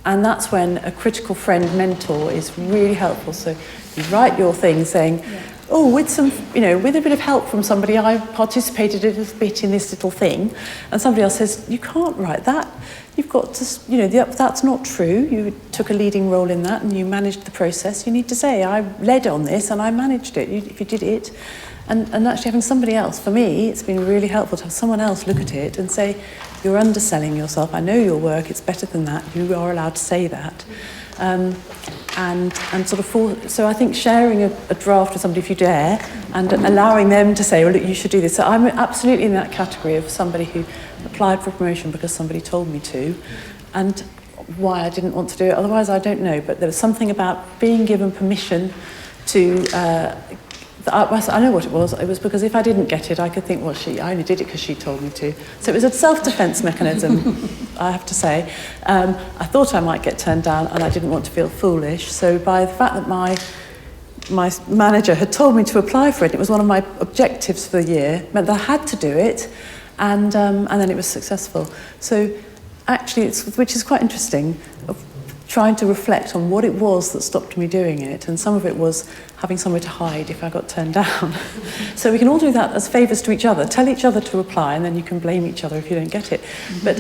that's when a critical friend mentor is really helpful. So you write your thing saying, oh, with a bit of help from somebody, I participated a little bit in this little thing, and somebody else says, you can't write that. You've got to, that's not true. You took a leading role in that and you managed the process. You need to say, I led on this and I managed it, if you did it. And actually having somebody else, for me, it's been really helpful to have someone else look at it and say, you're underselling yourself. I know your work, it's better than that. You are allowed to say that. So I think sharing a draft with somebody, if you dare, and allowing them to say, well, look, you should do this. So I'm absolutely in that category of somebody who applied for promotion because somebody told me to, and why I didn't want to do it. Otherwise, I don't know. But there was something about being given permission to I know what it was. It was because if I didn't get it, I could think, well, I only did it because she told me to. So it was a self-defense mechanism, I have to say. I thought I might get turned down, and I didn't want to feel foolish. So by the fact that my manager had told me to apply for it, it was one of my objectives for the year, meant that I had to do it, and then it was successful. So actually, which is quite interesting, trying to reflect on what it was that stopped me doing it, and some of it was having somewhere to hide if I got turned down. So we can all do that as favours to each other. Tell each other to apply, and then you can blame each other if you don't get it. But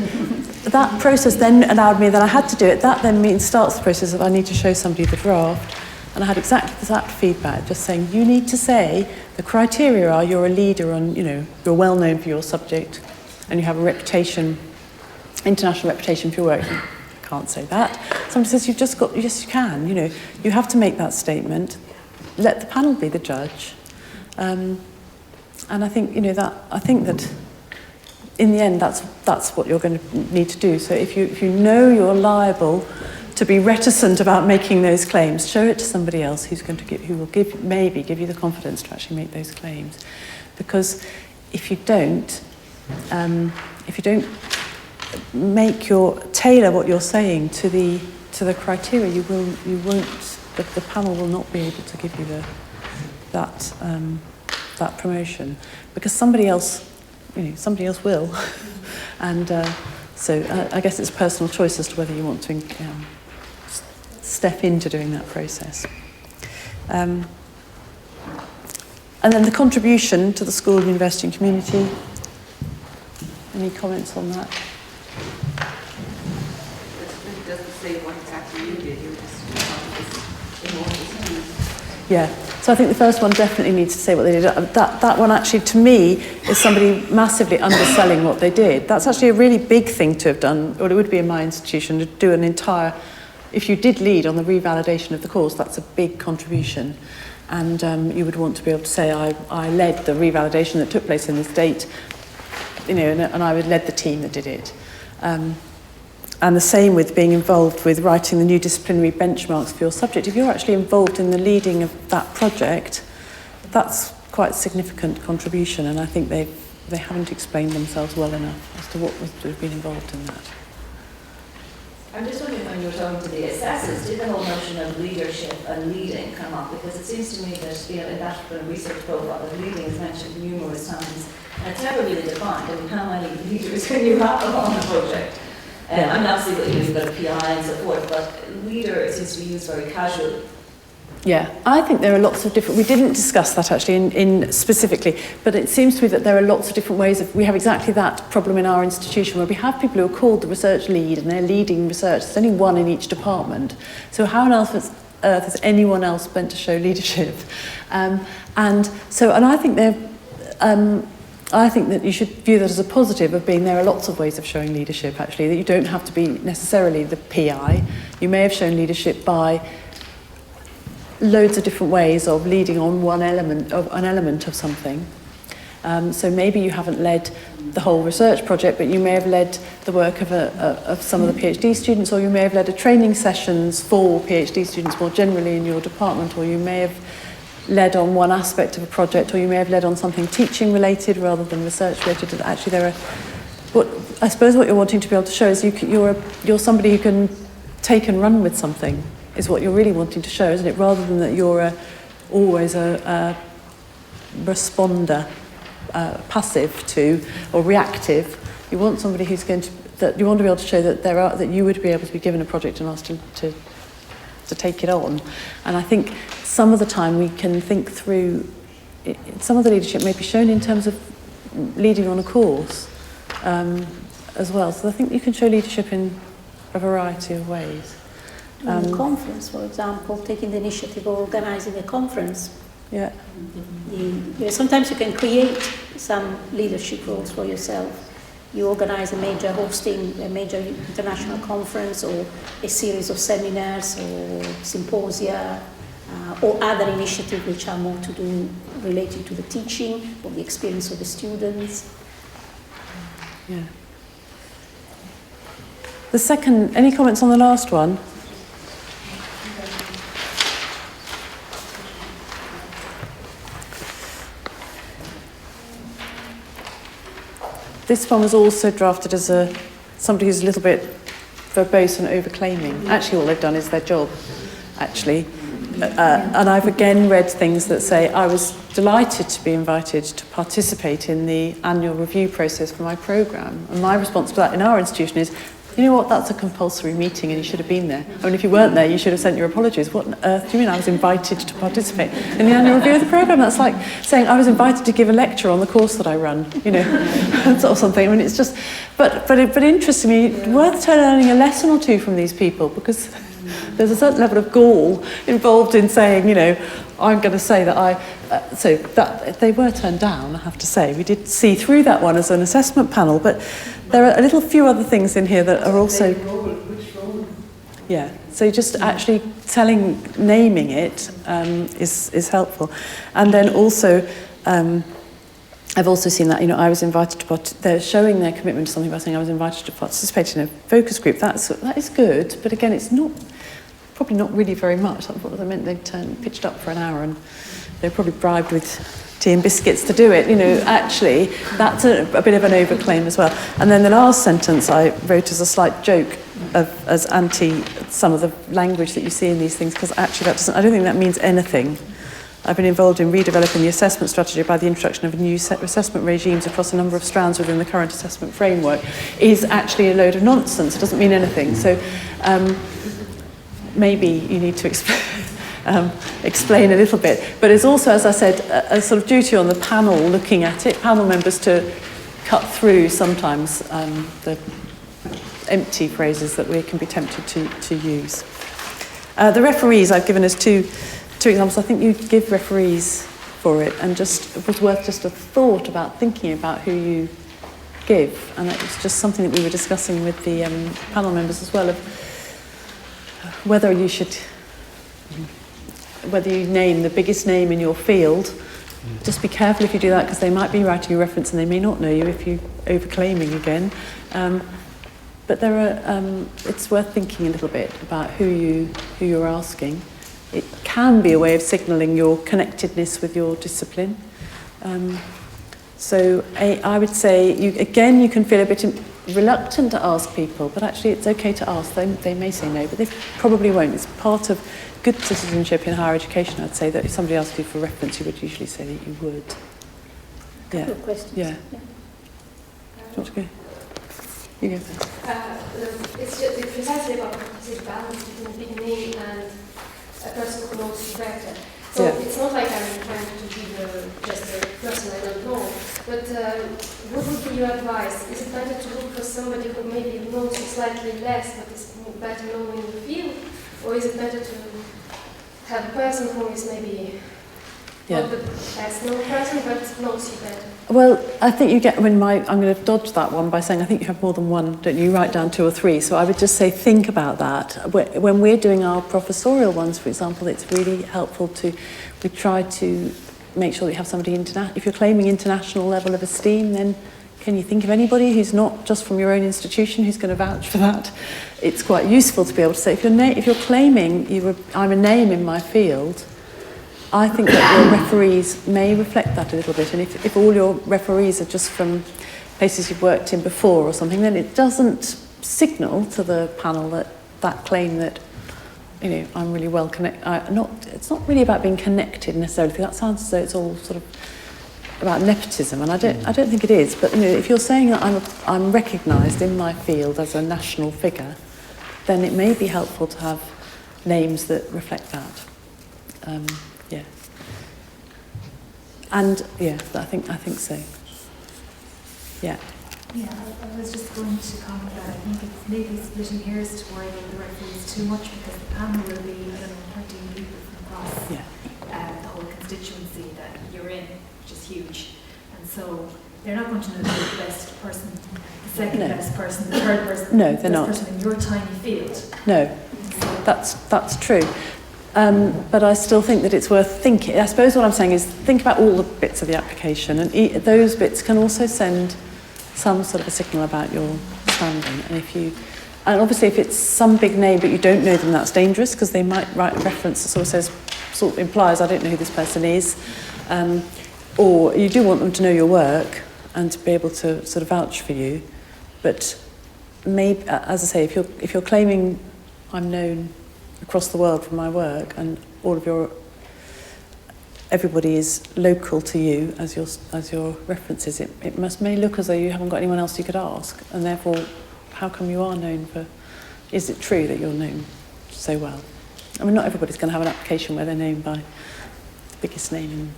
that process then allowed me that I had to do it. That then starts the process of I need to show somebody the draft, and I had exactly that feedback, just saying you need to say the criteria are you're a leader and you're well known for your subject, and you have a reputation, international reputation for your work. Can't say that. Somebody says you've just got, yes you can, you have to make that statement. Let the panel be the judge. And I think, I think that in the end that's what you're going to need to do. So if you know you're liable to be reticent about making those claims, show it to somebody else who will maybe give you the confidence to actually make those claims. Because if you don't tailor what you're saying to the criteria, the panel will not be able to give you that promotion, because somebody else will, and so I guess it's personal choice as to whether you want to step into doing that process. And then the contribution to the school, university, and community. Any comments on that?
It doesn't say what exactly you did, you're just
Yeah, so I think the first one definitely needs to say what they did. That one actually, to me, is somebody massively underselling what they did. That's actually a really big thing to have done, or it would be in my institution, to do an entire, if you did lead on the revalidation of the course, that's a big contribution. And you would want to be able to say, I led the revalidation that took place in this date, and I led the team that did it. And the same with being involved with writing the new disciplinary benchmarks for your subject. If you're actually involved in the leading of that project, that's quite a significant contribution, and I think they haven't explained themselves well enough as to what would have been involved in that.
I'm just wondering, when you were talking to the assessors, did the whole notion of leadership and leading come up? Because it seems to me that in that research profile, that leading is mentioned numerous times, and it's never really defined. I mean, how many leaders can you have on a project? I mean, obviously you've got a PI and so forth, but leader seems to be used very casually.
Yeah, I think there are lots of different, we didn't discuss that actually in specifically, but it seems to me that there are lots of different ways we have exactly that problem in our institution, where we have people who are called the research lead and they're leading research. There's only one in each department. So how on earth has anyone else meant to show leadership? And I think that you should view that as a positive of being there are lots of ways of showing leadership actually, that you don't have to be necessarily the PI. You may have shown leadership by loads of different ways of leading on an element of something. So maybe you haven't led the whole research project, but you may have led the work of some of the PhD students, or you may have led a training sessions for PhD students more generally in your department, or you may have led on one aspect of a project, or you may have led on something teaching related rather than research related. And actually I suppose what you're wanting to be able to show is you're somebody who can take and run with something, is what you're really wanting to show, isn't it? Rather than that you're always a responder, passive to, or reactive. You want somebody who's that you want to be able to show that you would be able to be given a project and asked to take it on. And I think some of the time we can think through, some of the leadership may be shown in terms of leading on a course as well. So I think you can show leadership in a variety of ways.
In a conference, for example, taking the initiative of organising a conference.
Yeah.
Sometimes you can create some leadership roles for yourself. You organise hosting a major international conference, or a series of seminars or symposia, or other initiatives which are more to do related to the teaching or the experience of the students.
Yeah. The second, any comments on the last one? this one was also drafted as somebody who's a little bit verbose and over-claiming. Actually, all they've done is their job, actually. And I've again read things that say, I was delighted to be invited to participate in the annual review process for my programme. And my response to that in our institution is, you know what, that's a compulsory meeting and you should have been there. I mean, if you weren't there, you should have sent your apologies. What on earth do you mean I was invited to participate in the annual review of the programme? That's like saying I was invited to give a lecture on the course that I run, you know, or something. I mean, it's just, but interestingly, worth learning a lesson or two from these people, because there's a certain level of gall involved in saying, you know, I'm going to say that so that they were turned down, I have to say. We did see through that one as an assessment panel, but there are a little few other things in here that are also...
Which role?
Yeah, so just actually naming it is helpful. And then also, I've also seen that, you know, I was invited to they're showing their commitment to something by saying I was invited to participate in a focus group. That is good, but again, it's probably not really very much. That's what they meant. They pitched up for an hour and they're probably bribed with tea and biscuits to do it. You know, actually, that's a bit of an overclaim as well. And then the last sentence I wrote as a slight joke as anti some of the language that you see in these things, because actually I don't think that means anything. I've been involved in redeveloping the assessment strategy by the introduction of new assessment regimes across a number of strands within the current assessment framework is actually a load of nonsense. It doesn't mean anything. So maybe you need to explain a little bit. But it's also, as I said, a sort of duty on the panel looking at it, panel members to cut through sometimes the empty phrases that we can be tempted to use. The referees, I've given us two examples. I think you give referees for it, and just it was worth just a thought about thinking about who you give. And it was just something that we were discussing with the panel members as well, of whether you name the biggest name in your field. Just be careful if you do that, because they might be writing a reference and they may not know you if you're overclaiming again. But it's worth thinking a little bit about who you're asking. It can be a way of signalling your connectedness with your discipline. So I would say, you can feel a bit reluctant to ask people, but actually it's okay to ask. They may say no, but they probably won't. It's part of good citizenship in higher education, I'd say, that if somebody asked you for reference, you would usually say that you would. Yeah.
Good questions.
Yeah. Do you want to go? You go first.
It's just precisely about this balance between a big name and a person who knows better. So it's not like I'm trying to be just a person I don't know, but what would be your advice? Is it better to look for somebody who maybe knows slightly less but is better known in the field, or is it better to have a person who is maybe not the best known person but knows you better?
Well, I think you get, I'm going to dodge that one by saying I think you have more than one, don't you? You write down 2 or 3. So I would just say think about that. When we're doing our professorial ones, for example, it's really helpful we try to make sure that you have somebody if you're claiming international level of esteem, then can you think of anybody who's not just from your own institution who's going to vouch for that? It's quite useful to be able to say, if you're claiming I'm a name in my field, I think that your referees may reflect that a little bit. And if all your referees are just from places you've worked in before or something, then it doesn't signal to the panel that claim that, you know, I'm really well connected. It's not really about being connected necessarily. That sounds as though it's all sort of about nepotism, and I don't think it is. But you know, if you're saying that I'm recognised in my field as a national figure, then it may be helpful to have names that reflect that. Yeah. And I think so. Yeah.
Yeah, I was just going to comment that I think it's maybe splitting hairs to worry about the referees too much, because the panel will be, 13 people from across the whole constituency that you're in, which is huge. And so they're not going to know the best person, the second best person, the third person,
no,
the
they're
best
not.
person in your tiny field.
No, that's true. But I still think that it's worth thinking. I suppose what I'm saying is think about all the bits of the application, and those bits can also send some sort of a signal about your standing. And obviously if it's some big name but you don't know them, that's dangerous, because they might write a reference that sort of implies I don't know who this person is, or you do want them to know your work, and to be able to sort of vouch for you. But maybe, as I say, if you're claiming I'm known across the world for my work, and everybody is local to you as your references, it may look as though you haven't got anyone else you could ask, and therefore, how come you are known for? Is it true that you're known so well? I mean, not everybody's going to have an application where they're known by the biggest name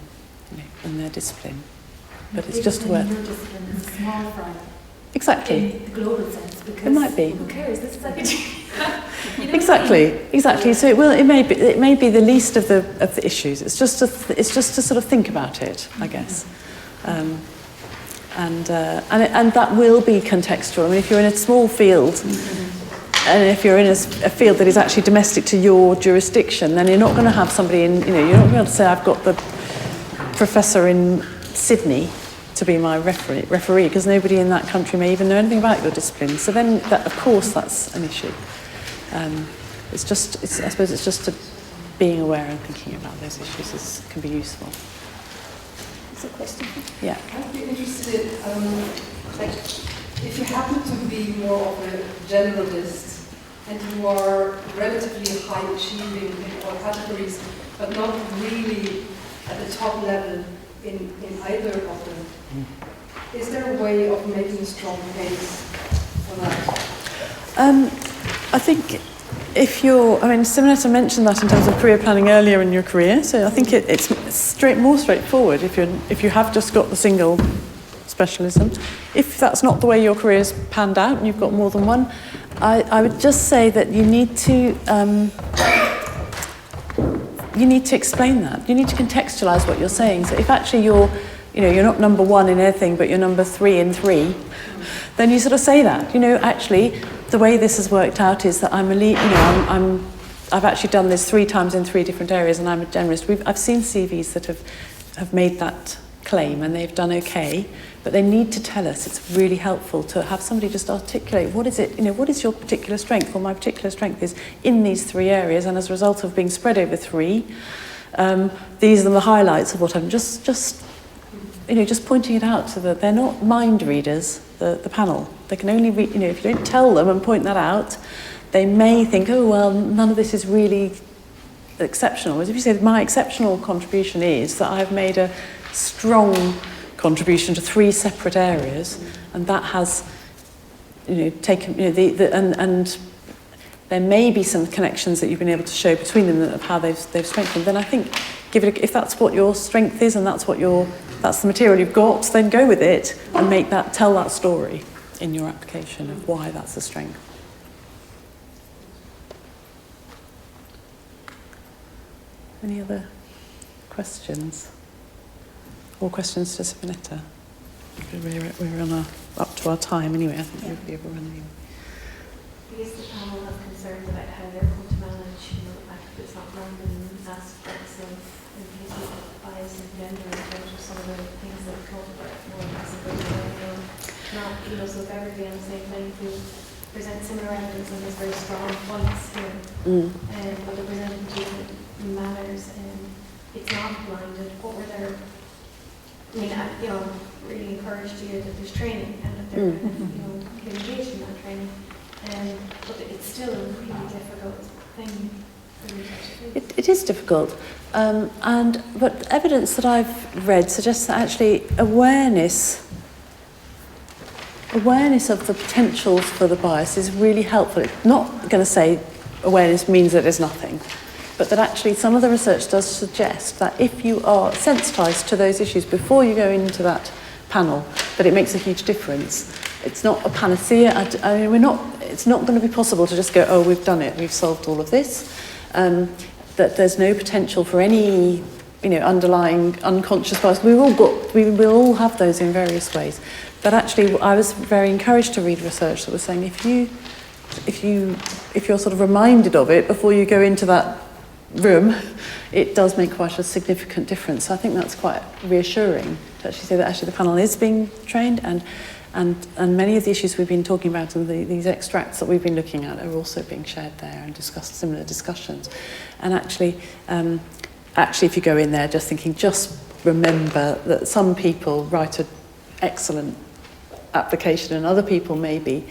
in their discipline, but it's just worth.
Your discipline is small fry.
Exactly.
In the global sense, because
it might be.
Who cares? This is like a
Exactly. So it may be the least of the issues. It's just to sort of think about it, I guess, and that will be contextual. I mean, if you're in a small field, and if you're in a field that is actually domestic to your jurisdiction, then you're not going to have somebody in. You're not going to be able to say, I've got the professor in Sydney to be my referee, because nobody in that country may even know anything about your discipline. So then, of course, that's an issue. I suppose it's just being aware and thinking about those issues can be useful.
Is a question?
Yeah.
I'd be interested, if you happen to be more of a generalist and you are relatively high achieving in all categories, but not really at the top level in either of them. Is there a way of making a strong case for that?
I think Simonetta mentioned that in terms of career planning earlier in your career, so I think it's more straightforward if you have just got the single specialism. If that's not the way your career's panned out and you've got more than one, I would just say that you need to explain that. You need to contextualise what you're saying. So if actually you're not number one in anything, but you're number 3 in 3, then you sort of say that. Actually, the way this has worked out is that I'm a lead. I've actually done this 3 times in 3 different areas, and I'm a generalist. I've seen CVs that have made that claim, and they've done okay, but they need to tell us. It's really helpful to have somebody just articulate what is it. What is your particular strength? Well, my particular strength is in these 3 areas, and as a result of being spread over 3, these are the highlights of what I'm just pointing it out so that they're not mind readers, the panel. They can only read, if you don't tell them and point that out, they may think, oh, well, none of this is really exceptional. Whereas if you say, my exceptional contribution is that I've made a strong contribution to 3 separate areas, and that has, taken, and there may be some connections that you've been able to show between them of how they've strengthened, then I think if that's what your strength is and that's the material you've got, then go with it and tell that story in your application of why that's a strength. Any other questions? Or questions to Simonetta? We're up to our time anyway. I think we'll be overrunning.
I guess the panel have concerns about how they're going to manage, the fact that it's not random aspects of bias and gender in terms of some of the things that we've talked about more possibly not, so if everybody on the same playing field present similar evidence and there's very strong points here, but they're presented in different manners, and it's not blinded. What were their, really encouraged you that there's training and that they're engaged in that training, but it's still a really difficult thing.
It is difficult, but evidence that I've read suggests that actually awareness of the potentials for the bias is really helpful. It's not going to say awareness means that there's nothing, but that actually some of the research does suggest that if you are sensitised to those issues before you go into that panel, that it makes a huge difference. It's not a panacea. It's not going to be possible to just go, oh, we've done it, we've solved all of this. That there's no potential for any, underlying unconscious bias. We will all have those in various ways. But actually, I was very encouraged to read research that was saying if you're sort of reminded of it before you go into that room, it does make quite a significant difference. So I think that's quite reassuring to actually say that actually the panel is being trained, and many of the issues we've been talking about and these extracts that we've been looking at are also being shared there and discussed similar discussions. And actually, if you go in there just thinking, just remember that some people write a excellent application, and other people may be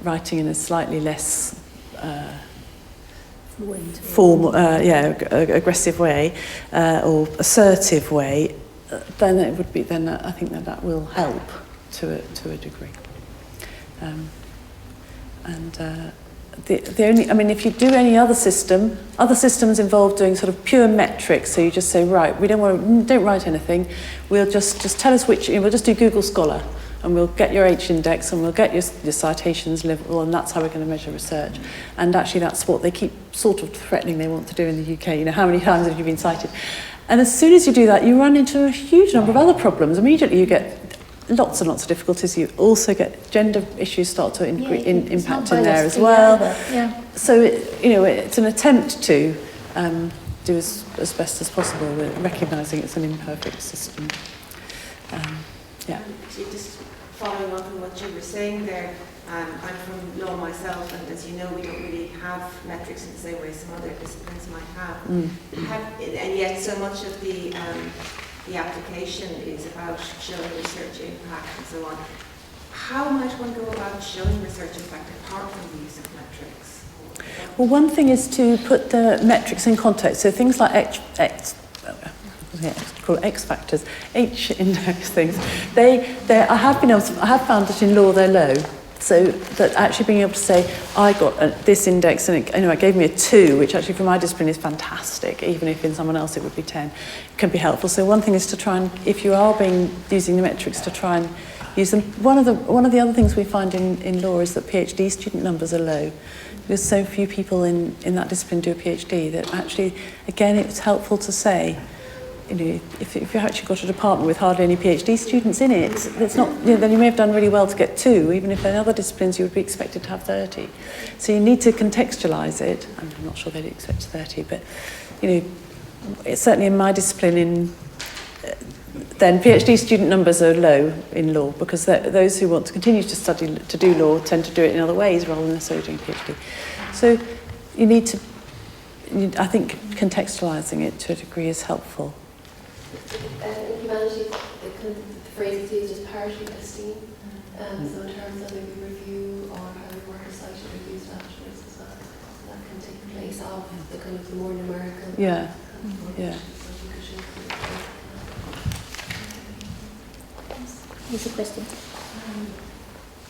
writing in a slightly less formal, aggressive way or assertive way, then it would be. Then I think that will help to a degree. The only, I mean, if you do any other systems involve doing sort of pure metrics. So you just say, right, we don't write anything. We'll just tell us which. We'll just do Google Scholar, and we'll get your H index, and we'll get your citations level, and that's how we're going to measure research. And actually, that's what they keep sort of threatening they want to do in the UK. You know, how many times have you been cited? And as soon as you do that, you run into a huge number of other problems. Immediately, you get lots and lots of difficulties. You also get gender issues start to impact in there as well.
Yeah.
So, it's an attempt to do as best as possible, recognising it's an imperfect system.
Actually, just following up on what you were saying there, I'm from law myself, and as you know, we don't really have metrics in the same way some other disciplines might have. And yet so much of the application is about showing research impact and so on. How might one go about showing research impact apart from the use of metrics?
Well, one thing is to put the metrics in context. So things like X factors, H index things. I have found that in law they're low. So that actually being able to say, I got this index and it gave me a 2, which actually for my discipline is fantastic, even if in someone else it would be 10, can be helpful. So one thing is to try and, if you are using the metrics, to try and use them. One of the other things we find in law is that PhD student numbers are low. Because so few people in that discipline do a PhD that actually, again, it's helpful to say, if you've actually got a department with hardly any PhD students in it, it's not, then you may have done really well to get 2, even if in other disciplines you would be expected to have 30. So you need to contextualise it. I'm not sure they'd expect 30, but it's certainly in my discipline, then PhD student numbers are low in law because those who want to continue to study to do law tend to do it in other ways rather than necessarily doing PhD. So you need to, I think, contextualising it to a degree is helpful.
In humanities, the phrase is used as parity esteem. So in terms of maybe review or how the work is cited or used afterwards as well, so that can take place of the kind of the more numerical.
Yeah.
Here's a question.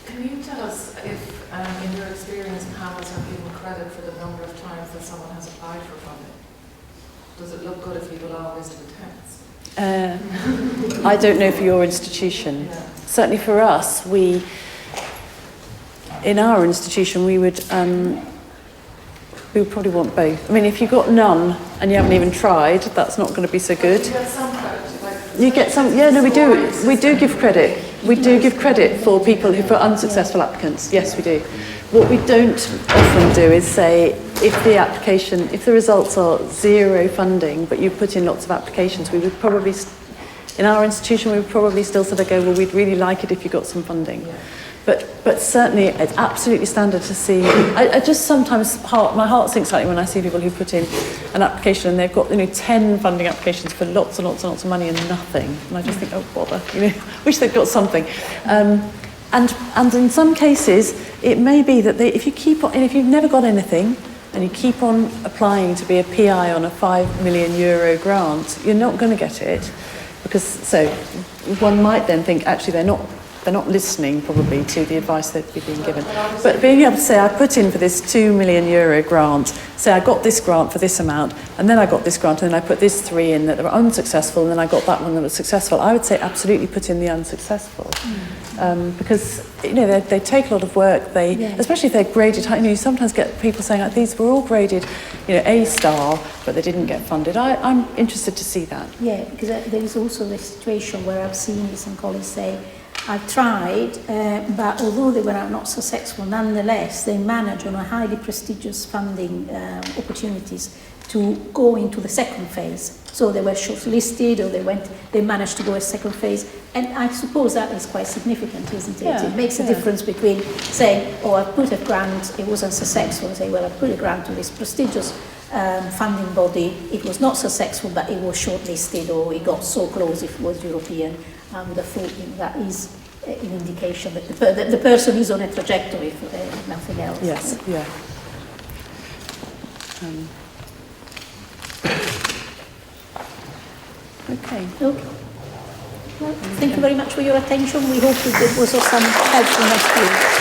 Can you tell us if, in your experience, panels have given credit for the number of times that someone has applied for funding? Does it look good if people always do attempts?
I don't know for your institution.
Yeah.
Certainly for us, in our institution, we would probably want both. I mean, if you've got none and you haven't even tried, that's not going to be so good.
You get some credit.
You get some, yeah, no, we do. We do give credit. We do give credit for people for unsuccessful applicants. Yes, we do. What we don't often do is say, if the results are 0 funding, but you put in lots of applications, we would probably, in our institution, we would probably still sort of go, well, we'd really like it if you got some funding.
Yeah.
But certainly it's absolutely standard to see. I just sometimes, my heart sinks slightly when I see people who put in an application and they've got 10 funding applications for lots and lots and lots of money and nothing. And I just think, oh bother, wish they'd got something. And in some cases, it may be that if you've never got anything and you keep on applying to be a PI on a €5 million grant, you're not going to get it. So one might then think, actually, they're not listening probably to the advice that they've been given. But being able to say, I put in for this €2 million grant, say I got this grant for this amount, and then I got this grant, and then I put this 3 in that were unsuccessful, and then I got that one that was successful. I would say absolutely put in the unsuccessful. Because they take a lot of work. Especially if they're graded high. You sometimes get people saying, these were all graded, A star, but they didn't get funded. I'm interested to see that.
Yeah, because there is also the situation where I've seen some colleagues say, I've tried, but although they were not successful, nonetheless, they managed on a highly prestigious funding opportunities to go into the second phase. So they were shortlisted, or they managed to go a second phase. And I suppose that is quite significant, isn't it?
Yeah,
it makes a difference between saying, I put a grant, it wasn't successful, and say, I put a grant to this prestigious funding body, it was not successful, but it was shortlisted, or it got so close if it was European. I would have thought that is an indication that the person is on a trajectory, if nothing else.
Yes, yeah. Okay.
Okay. Well, thank you very much for your attention. We hope it was of some helpfulness to you.